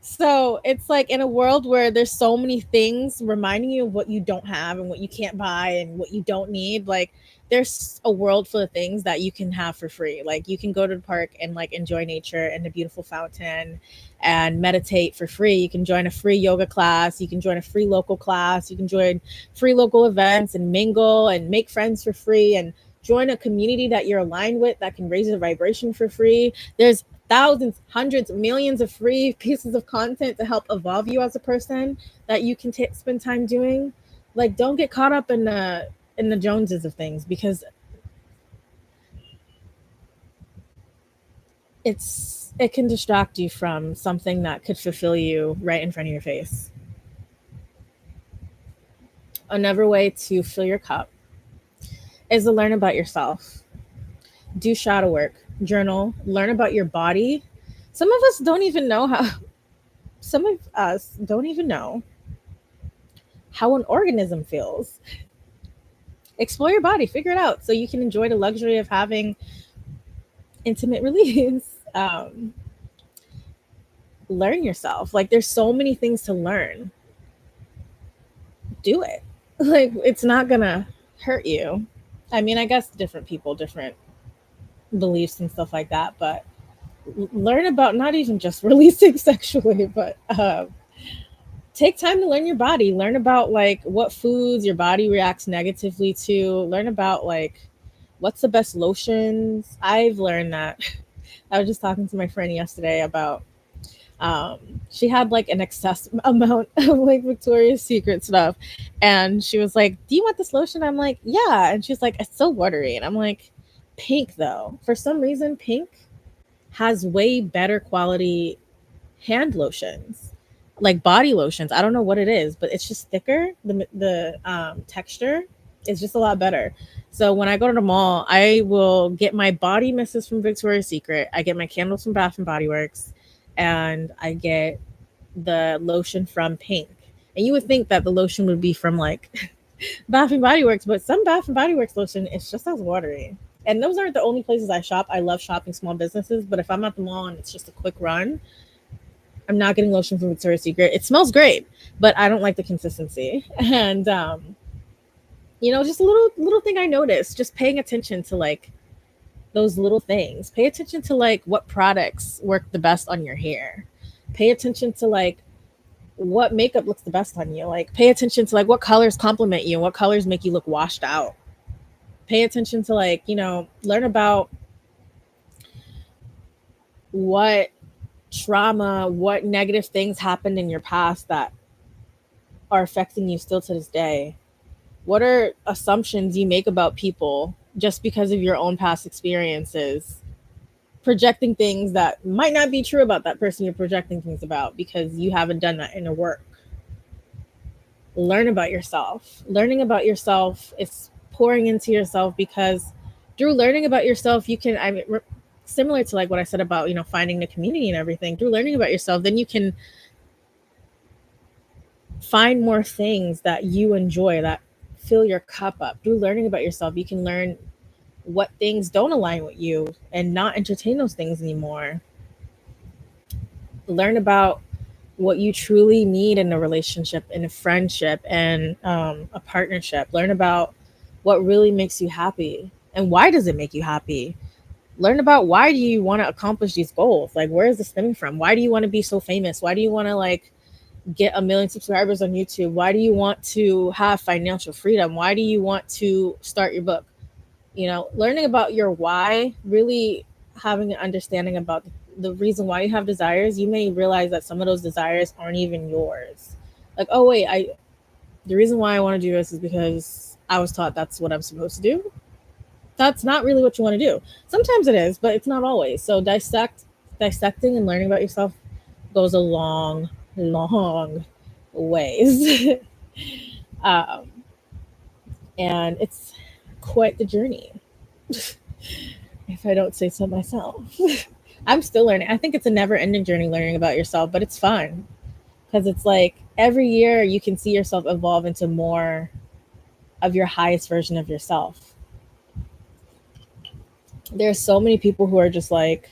Speaker 1: So it's like, in a world where there's so many things reminding you of what you don't have and what you can't buy and what you don't need, like, there's a world full of things that you can have for free. Like, you can go to the park and like enjoy nature and the beautiful fountain and meditate for free. You can join a free yoga class. You can join a free local class. You can join free local events and mingle and make friends for free and join a community that you're aligned with that can raise your vibration for free. There's thousands, hundreds, millions of free pieces of content to help evolve you as a person that you can spend time doing. Like, don't get caught up in the Joneses of things, because it can distract you from something that could fulfill you right in front of your face. Another way to fill your cup is to learn about yourself. Do shadow work, journal, learn about your body. Some of us don't even know how some of us don't even know how an organism feels. Explore your body, figure it out so you can enjoy the luxury of having intimate release. Um, Learn yourself. Like, there's so many things to learn. Do it. Like, it's not gonna hurt you. I mean, I guess different people, different beliefs and stuff like that, but learn about not even just releasing sexually, but take time to learn your body. Learn about like what foods your body reacts negatively to. Learn about like what's the best lotions. I've learned that. I was just talking to my friend yesterday about um she had like an excess amount of like Victoria's Secret stuff, and she was like, do you want this lotion? I'm like, yeah. And she's like, it's so watery. And I'm like, pink though, for some reason pink has way better quality hand lotions, like body lotions. I don't know what it is, but it's just thicker. The texture is just a lot better. So when I go to the mall, I will get my body misses from Victoria's Secret. I get my candles from Bath and Body Works, and I get the lotion from Pink. And you would think that the lotion would be from like Bath and Body Works, but some Bath and Body Works lotion is just as watery. And those aren't the only places I shop. I love shopping small businesses, but if I'm at the mall and it's just a quick run, I'm not getting lotion from Victoria's Secret. It smells great, but I don't like the consistency. And just a little thing I noticed, just paying attention to like those little things. Pay attention to like what products work the best on your hair. Pay attention to like what makeup looks the best on you. Like, pay attention to like what colors compliment you and what colors make you look washed out. Pay attention to like, learn about what trauma, what negative things happened in your past that are affecting you still to this day. What are assumptions you make about people just because of your own past experiences? Projecting things that might not be true about that person you're projecting things about because you haven't done that inner work. Learn about yourself. Learning about yourself is pouring into yourself, because through learning about yourself, you can, similar to like what I said about, finding the community and everything. Through learning about yourself, then you can find more things that you enjoy that fill your cup up. Through learning about yourself, you can learn what things don't align with you and not entertain those things anymore. Learn about what you truly need in a relationship, in a friendship, and a partnership. Learn about what really makes you happy and why does it make you happy. Learn about why do you want to accomplish these goals? Like, where is this stemming from? Why do you want to be so famous? Why do you want to like get 1 million subscribers on YouTube? Why do you want to have financial freedom? Why do you want to start your book? Learning about your why, really having an understanding about the reason why you have desires, you may realize that some of those desires aren't even yours. Like, oh wait, the reason why I want to do this is because I was taught that's what I'm supposed to do. That's not really what you want to do. Sometimes it is, but it's not always. So dissecting and learning about yourself goes a long, long ways. um, and it's quite the journey, if I don't say so myself. I'm still learning. I think it's a never ending journey learning about yourself, but it's fun because it's like every year you can see yourself evolve into more of your highest version of yourself. There's so many people who are just like,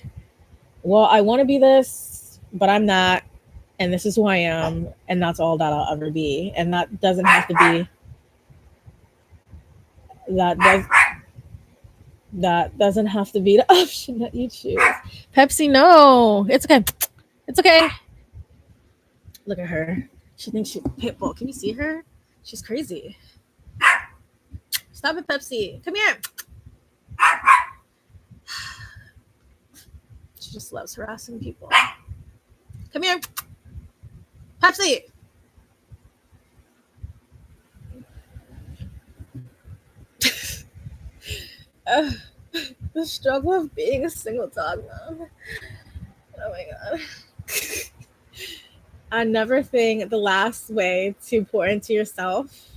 Speaker 1: well, I want to be this, but I'm not. And this is who I am. And that's all that I'll ever be. And that doesn't have to be, that does, that doesn't have to be the option that you choose. Pepsi, no, it's okay. It's okay. Look at her. She thinks she's a pit bull. Can you see her? She's crazy. Stop it, Pepsi. Come here. She just loves harassing people. Come here. Pepsi. The struggle of being a single dog mom. Oh my god. Another thing, the last way to pour into yourself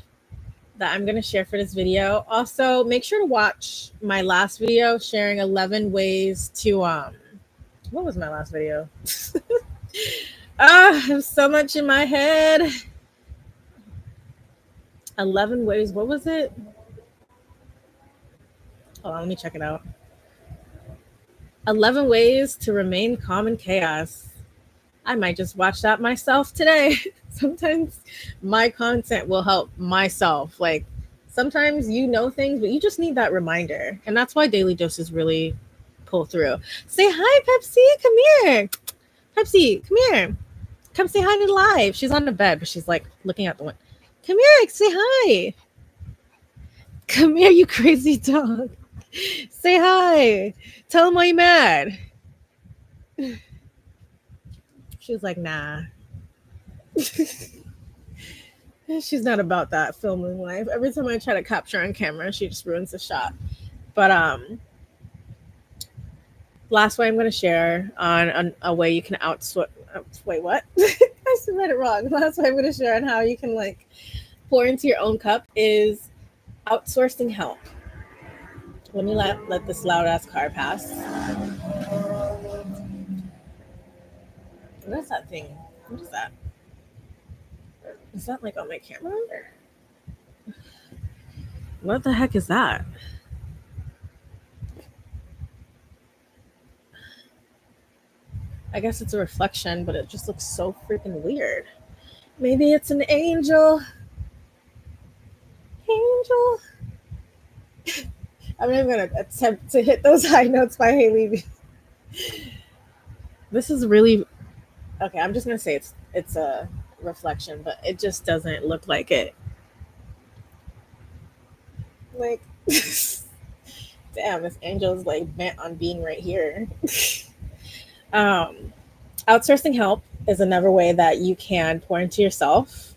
Speaker 1: that I'm going to share for this video. Also, make sure to watch my last video sharing 11 ways to what was my last video? I have so much in my head. 11 ways. What was it? Hold on, let me check it out. 11 ways to remain calm in chaos. I might just watch that myself today. Sometimes my content will help myself. Like, sometimes you know things, but you just need that reminder. And that's why daily doses really pull through. Say hi, Pepsi. Come here. Pepsi, come here. Come say hi to live. She's on the bed, but she's like looking out the window. Come here, say hi. Come here, you crazy dog. Say hi. Tell him why you're mad. She was like, nah. She's not about that filming life. Every time I try to capture on camera, she just ruins the shot. But last way I'm going to share on a way you can outsource. Wait, what? I read it wrong. Last way I'm going to share on how you can like pour into your own cup is outsourcing help. Let me let this loud ass car pass. What is that thing? What is that? Is that like on my camera? What the heck is that? I guess it's a reflection, but it just looks so freaking weird. Maybe it's an angel. Angel. I'm not even going to attempt to hit those high notes by 𝐓𝐤𝐤. This is really... Okay, I'm just going to say it's a reflection, but it just doesn't look like it. Like, damn, this angel is like bent on being right here. Outsourcing help is another way that you can pour into yourself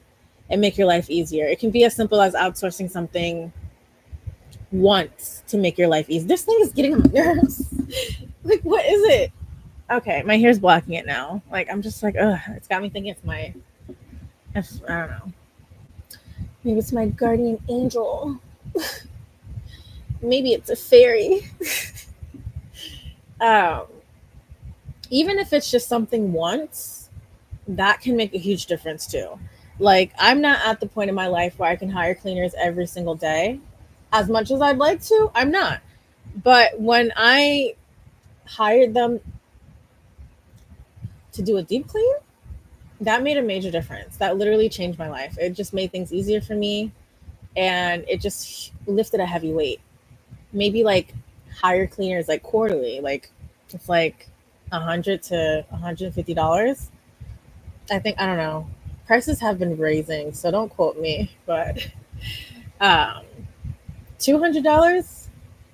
Speaker 1: and make your life easier. It can be as simple as outsourcing something once to make your life easy. This thing is getting on my nerves. Like, what is it? Okay, my hair's blocking it now. Like, I'm just like, ugh, it's got me thinking it's I don't know. Maybe it's my guardian angel. Maybe it's a fairy. um, even if it's just something once, that can make a huge difference too. Like, I'm not at the point in my life where I can hire cleaners every single day. As much as I'd like to, I'm not. But when I hired them to do a deep clean, that made a major difference. That literally changed my life. It just made things easier for me, and it just lifted a heavy weight. Maybe like hire cleaners like quarterly, like it's like $100 to $150. I think, I don't know. Prices have been raising, so don't quote me, but um, $200,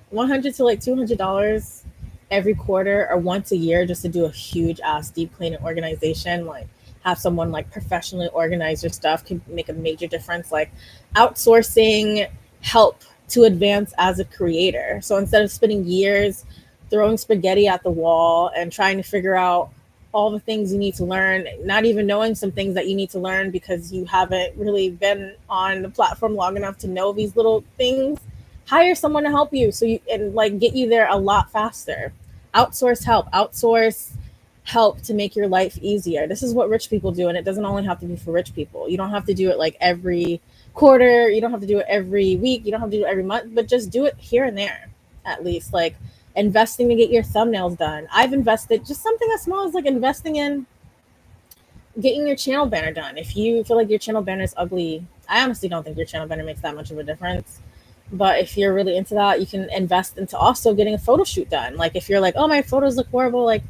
Speaker 1: 100 to like $200 every quarter or once a year just to do a huge ass deep cleaning organization. Like, have someone like professionally organize your stuff can make a major difference. Like, outsourcing help to advance as a creator. So instead of spending years throwing spaghetti at the wall and trying to figure out all the things you need to learn, not even knowing some things that you need to learn because you haven't really been on the platform long enough to know these little things, hire someone to help you so you and like get you there a lot faster. Outsource help to make your life easier. This is what rich people do, and it doesn't only have to be for rich people. You don't have to do it like every quarter, you don't have to do it every week, you don't have to do it every month, but just do it here and there. At least like investing to get your thumbnails done. I've invested just something as small as like investing in getting your channel banner done. If you feel like your channel banner is ugly, I honestly don't think your channel banner makes that much of a difference. But if you're really into that, you can invest into also getting a photo shoot done. Like, if you're like, oh, my photos look horrible, like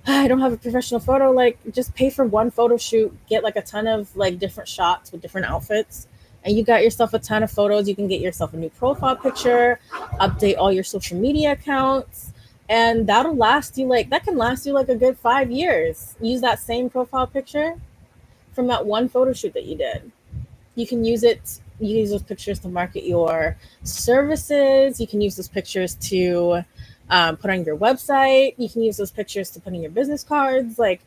Speaker 1: I don't have a professional photo, like just pay for one photo shoot, get like a ton of like different shots with different outfits, and you got yourself a ton of photos. You can get yourself a new profile picture, update all your social media accounts, and that can last you like a good 5 years. Use that same profile picture from that one photo shoot that you did. You can use it, you can use those pictures to market your services. You can use those pictures to put on your website. You can use those pictures to put in your business cards, like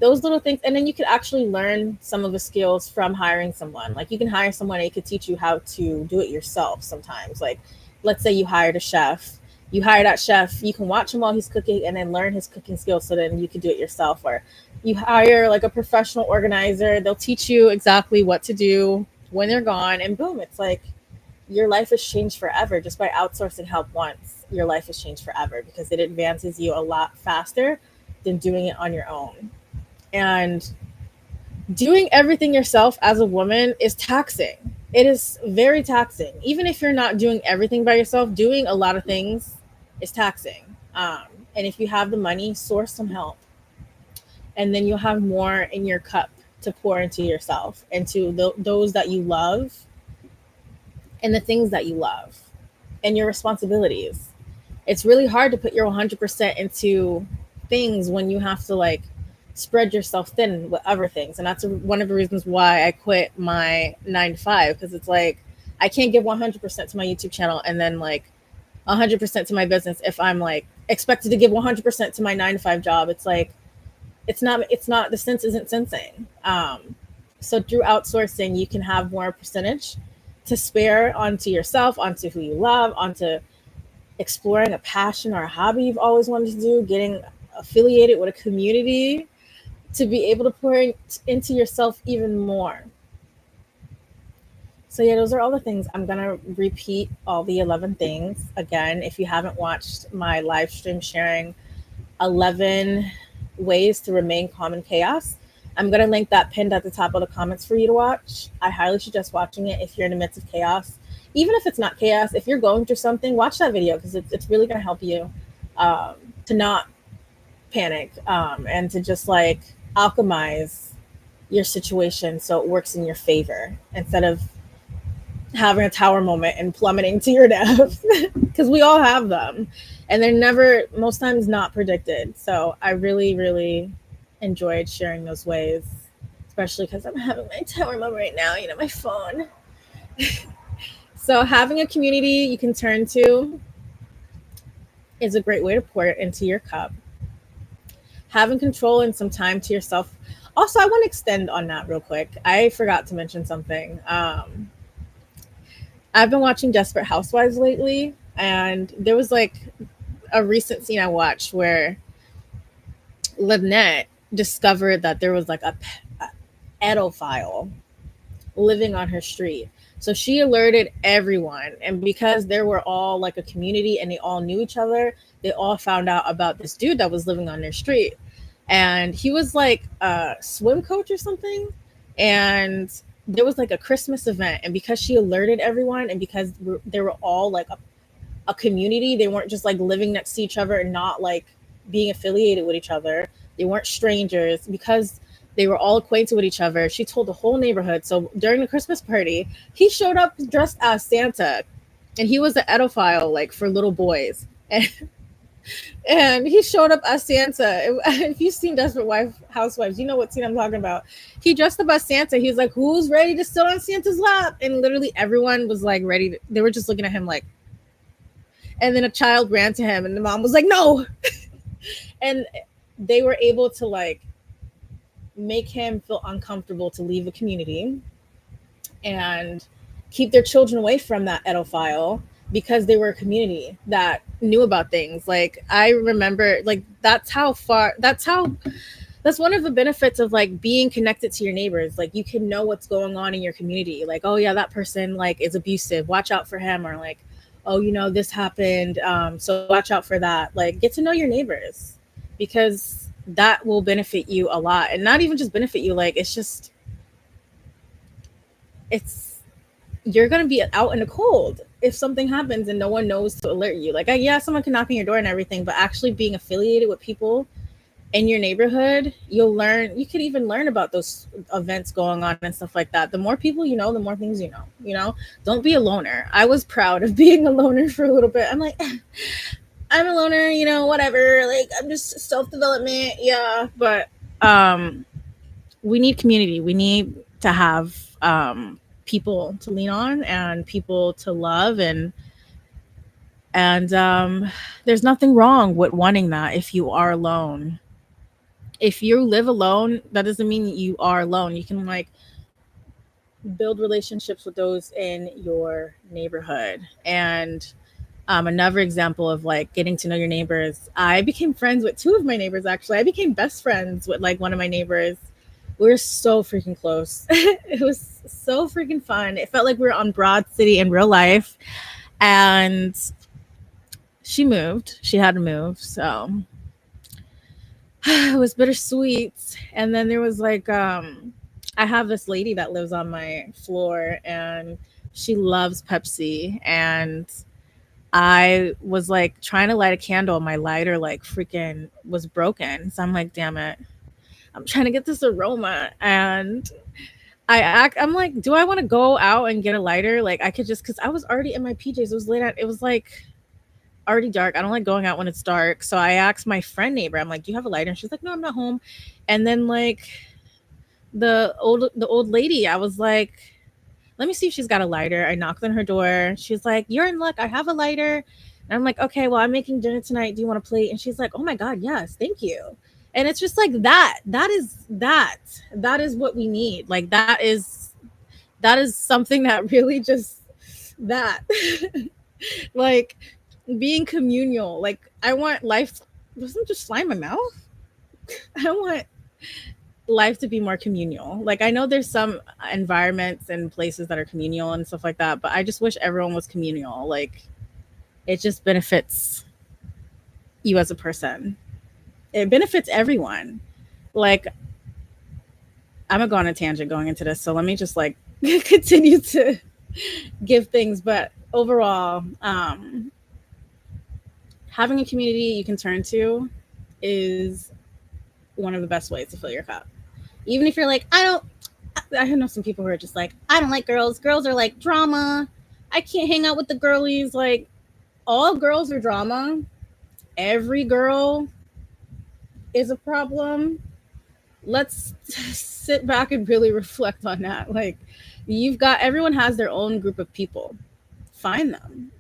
Speaker 1: those little things. And then you could actually learn some of the skills from hiring someone. Like, you can hire someone and it could teach you how to do it yourself sometimes. Like, let's say you hired a chef. You hire that chef, you can watch him while he's cooking and then learn his cooking skills so then you can do it yourself. Or you hire like a professional organizer, they'll teach you exactly what to do when they're gone, and boom, it's like your life has changed forever just by outsourcing help once. Your life has changed forever because it advances you a lot faster than doing it on your own. And doing everything yourself as a woman is taxing. It is very taxing. Even if you're not doing everything by yourself, doing a lot of things is taxing. And if you have the money, source some help. And then you'll have more in your cup to pour into yourself, into those that you love, and the things that you love, and your responsibilities. It's really hard to put your 100% into things when you have to like spread yourself thin with other things. And that's one of the reasons why I quit my 9 to 5, because it's like I can't give 100% to my YouTube channel and then like 100% to my business if I'm like expected to give 100% to my 9 to 5 job. It's like it's not the sense isn't sensing. So through outsourcing, you can have more percentage to spare onto yourself, onto who you love, onto exploring a passion or a hobby you've always wanted to do, getting affiliated with a community to be able to pour into yourself even more. So yeah, those are all the things. I'm gonna repeat all the 11 things again. If you haven't watched my live stream sharing 11 ways to remain calm in chaos, I'm gonna link that pinned at the top of the comments for you to watch. I highly suggest watching it if you're in the midst of chaos. Even if it's not chaos, if you're going through something, watch that video because it's really gonna help you to not panic, and to just like alchemize your situation so it works in your favor instead of having a tower moment and plummeting to your death, because we all have them and they're never, most times, not predicted. So I really, really enjoyed sharing those ways, especially because I'm having my tower moment right now, my phone. So having a community you can turn to is a great way to pour it into your cup. Having control and some time to yourself. Also, I want to extend on that real quick. I forgot to mention something. I've been watching Desperate Housewives lately, and there was like a recent scene I watched where Lynette discovered that there was like a pedophile living on her street. So she alerted everyone. And because they were all like a community and they all knew each other, they all found out about this dude that was living on their street. And he was like a swim coach or something. And there was like a Christmas event. And because she alerted everyone and because they were all like a community, they weren't just like living next to each other and not like being affiliated with each other. They weren't strangers. Because they were all acquainted with each other, she told the whole neighborhood. So during the Christmas party, he showed up dressed as Santa, and he was the pedophile like for little boys. And he showed up as Santa. If you've seen Desperate Housewives, you know what scene I'm talking about. He dressed up as Santa. He was like, "Who's ready to sit on Santa's lap?" And literally everyone was like ready they were just looking at him like. And then a child ran to him, and the mom was like, "No!" And they were able to like make him feel uncomfortable to leave the community and keep their children away from that pedophile because they were a community that knew about things. Like I remember, like that's one of the benefits of like being connected to your neighbors. Like you can know what's going on in your community. Like, oh yeah, that person like is abusive. Watch out for him. Or like, oh, this happened. So watch out for that. Like get to know your neighbors because that will benefit you a lot. And not even just benefit you. Like you're going to be out in the cold if something happens and no one knows to alert you. Like, yeah, someone can knock on your door and everything, but actually being affiliated with people in your neighborhood, you could even learn about those events going on and stuff like that. The more people you know, the more things you know, don't be a loner. I was proud of being a loner for a little bit. I'm like, I'm a loner, whatever. Like, I'm just self-development. Yeah. But, we need community. We need to have, people to lean on and people to love and there's nothing wrong with wanting that if you are alone. If you live alone, that doesn't mean you are alone. You can like build relationships with those in your neighborhood. And another example of like getting to know your neighbors, I became friends with two of my neighbors. Actually, I became best friends with like one of my neighbors. We were so freaking close. It was so freaking fun. It felt like we were on Broad City in real life. And she moved. She had to move. So it was bittersweet. And then there was like, I have this lady that lives on my floor and she loves Pepsi. And I was like trying to light a candle. My lighter like freaking was broken. So I'm like, damn it. I'm trying to get this aroma. And I'm like, do I want to go out and get a lighter? Like I could just, cause I was already in my PJs. It was late at, it was like already dark. I don't like going out when it's dark. So I asked my friend neighbor, I'm like, do you have a lighter? And she's like, no, I'm not home. And then like the old lady, I was like, let me see if she's got a lighter. I knocked on her door. She's like, you're in luck. I have a lighter. And I'm like, okay, well, I'm making dinner tonight. Do you want a plate? And she's like, oh my God, yes, thank you. And it's just like that is what we need. Like that is something that really just that like being communal. Like I want life doesn't just fly in my mouth. I want life to be more communal. Like I know there's some environments and places that are communal and stuff like that, but I just wish everyone was communal. Like it just benefits you as a person. It benefits everyone. Like I'm gonna go on a tangent going into this, so let me just like continue to give things. But overall, having a community you can turn to is one of the best ways to fill your cup. Even if you're like, I know some people who are just like, I don't like girls. Girls are like drama. I can't hang out with the girlies. Like all girls are drama. Every girl is a problem. Let's sit back and really reflect on that. Like everyone has their own group of people. Find them.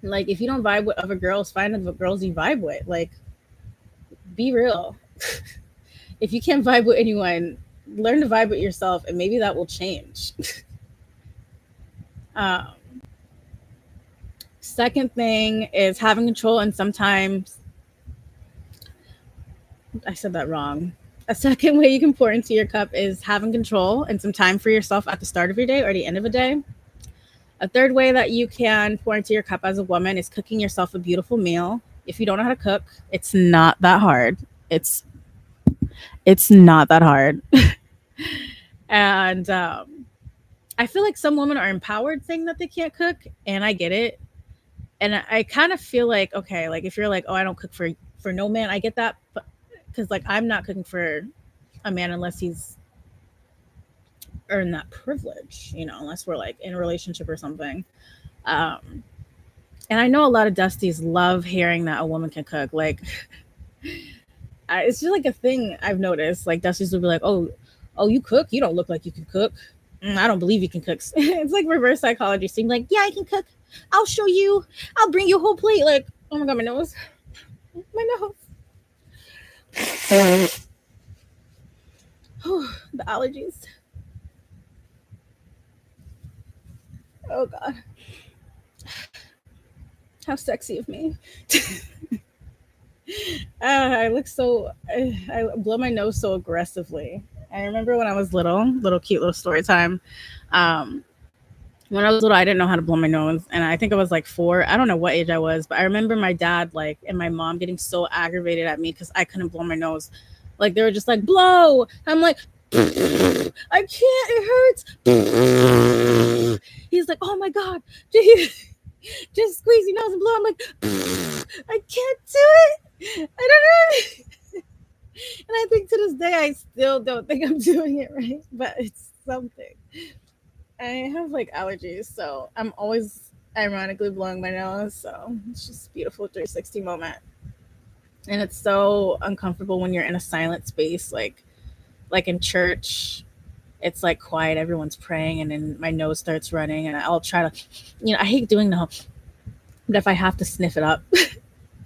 Speaker 1: Like if you don't vibe with other girls, find the girls you vibe with. Like be real. If you can't vibe with anyone, learn to vibe with yourself and maybe that will change. Second thing is having control, and sometimes I said that wrong. A second way you can pour into your cup is having control and some time for yourself at the start of your day or the end of a day. A third way that you can pour into your cup as a woman is cooking yourself a beautiful meal. If you don't know how to cook, it's not that hard. It's not that hard. And I feel like some women are empowered saying that they can't cook, and I get it. And I kind of feel like, okay, like if you're like, oh, I don't cook for no man, I get that, but because like I'm not cooking for a man unless he's earned that privilege, unless we're like in a relationship or something. Um, and I know a lot of Dusties love hearing that a woman can cook. Like, it's just like a thing I've noticed. Like Dusties will be like, oh, you cook? You don't look like you can cook. I don't believe you can cook. It's like reverse psychology. So you're like, yeah, I can cook. I'll show you. I'll bring you a whole plate. Like, oh my god, my nose, my nose. The allergies. Oh god, how sexy of me. I look so. I blow my nose so aggressively. I remember when I was little cute little story time. Um, when I was little, I didn't know how to blow my nose, and I think I was like 4. I don't know what age I was, but I remember my dad like and my mom getting so aggravated at me because I couldn't blow my nose. Like they were just like blow. I'm like, I can't. It hurts. He's like, oh my god, just squeeze your nose and blow. I'm like, I can't do it. I don't know. And I think to this day, I still don't think I'm doing it right, but it's something. I have like allergies, so I'm always ironically blowing my nose. So it's just a beautiful 360 moment. And it's so uncomfortable when you're in a silent space, like in church. It's like quiet, everyone's praying, and then my nose starts running, and I'll try to, I hate doing the, but if I have to sniff it up,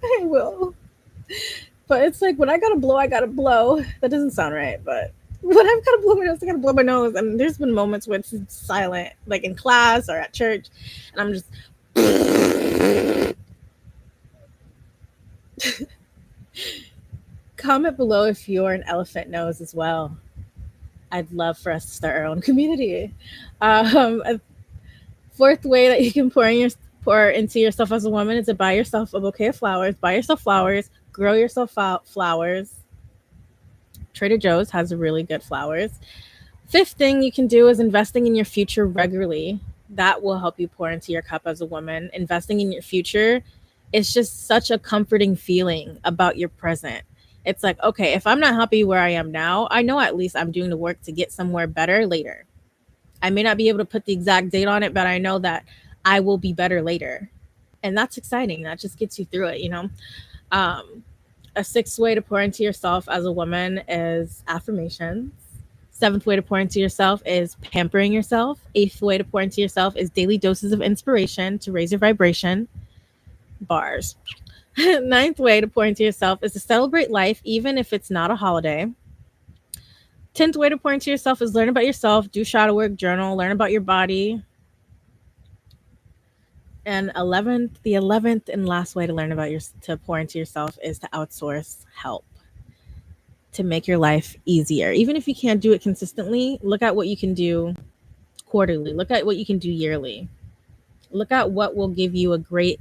Speaker 1: I will. But it's like when I gotta blow, I gotta blow. That doesn't sound right, but when I've gotta blow my nose, I gotta blow my nose. And there's been moments where it's silent, like in class or at church, and I'm just. Comment below if you're an elephant nose as well. I'd love for us to start our own community. A fourth way that you can pour into yourself as a woman is to buy yourself a bouquet of flowers. Buy yourself flowers. Grow yourself flowers. Trader Joe's has really good flowers. Fifth thing you can do is investing in your future regularly. That will help you pour into your cup as a woman. Investing in your future is just such a comforting feeling about your present. It's like, okay, if I'm not happy where I am now, I know at least I'm doing the work to get somewhere better later. I may not be able to put the exact date on it, but I know that I will be better later. And that's exciting. That just gets you through it. Um, a sixth way to pour into yourself as a woman is affirmations. Seventh way to pour into yourself is pampering yourself. Eighth way to pour into yourself is daily doses of inspiration to raise your vibration. Bars. Ninth way to pour into yourself is to celebrate life, even if it's not a holiday. 10th way to pour into yourself is learn about yourself, do shadow work, journal, learn about your body. And the 11th and last way to learn about to pour into yourself is to outsource help to make your life easier. Even if you can't do it consistently, look at what you can do quarterly. Look at what you can do yearly. Look at what will give you a great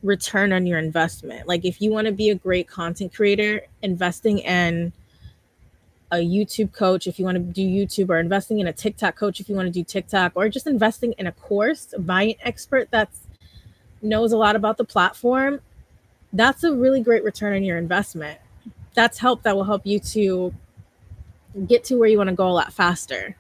Speaker 1: return on your investment. Like if you want to be a great content creator, investing in a YouTube coach if you want to do YouTube, or investing in a TikTok coach if you want to do TikTok, or just investing in a course, buy an expert that knows a lot about the platform. That's a really great return on your investment. That's help that will help you to get to where you want to go a lot faster.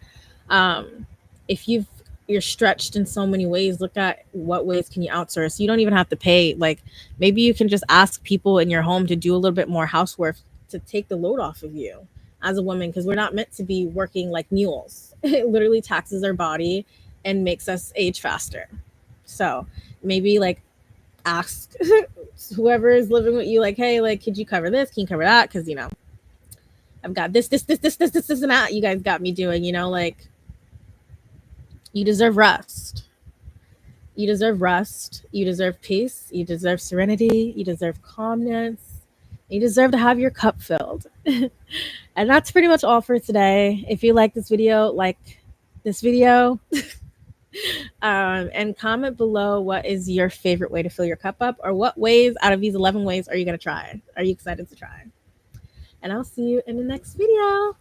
Speaker 1: If you're stretched in so many ways, look at what ways can you outsource. You don't even have to pay. Like maybe you can just ask people in your home to do a little bit more housework to take the load off of you as a woman, because we're not meant to be working like mules. It literally taxes our body and makes us age faster. So maybe like ask whoever is living with you, like, hey, like, could you cover this? Can you cover that? Because I've got this, and that you guys got me doing. Like, you deserve rest. You deserve rest. You deserve peace. You deserve serenity. You deserve calmness. You deserve to have your cup filled. And that's pretty much all for today. If you like this video, and comment below what is your favorite way to fill your cup up, or what ways out of these 11 ways are you going to try? Are you excited to try? And I'll see you in the next video.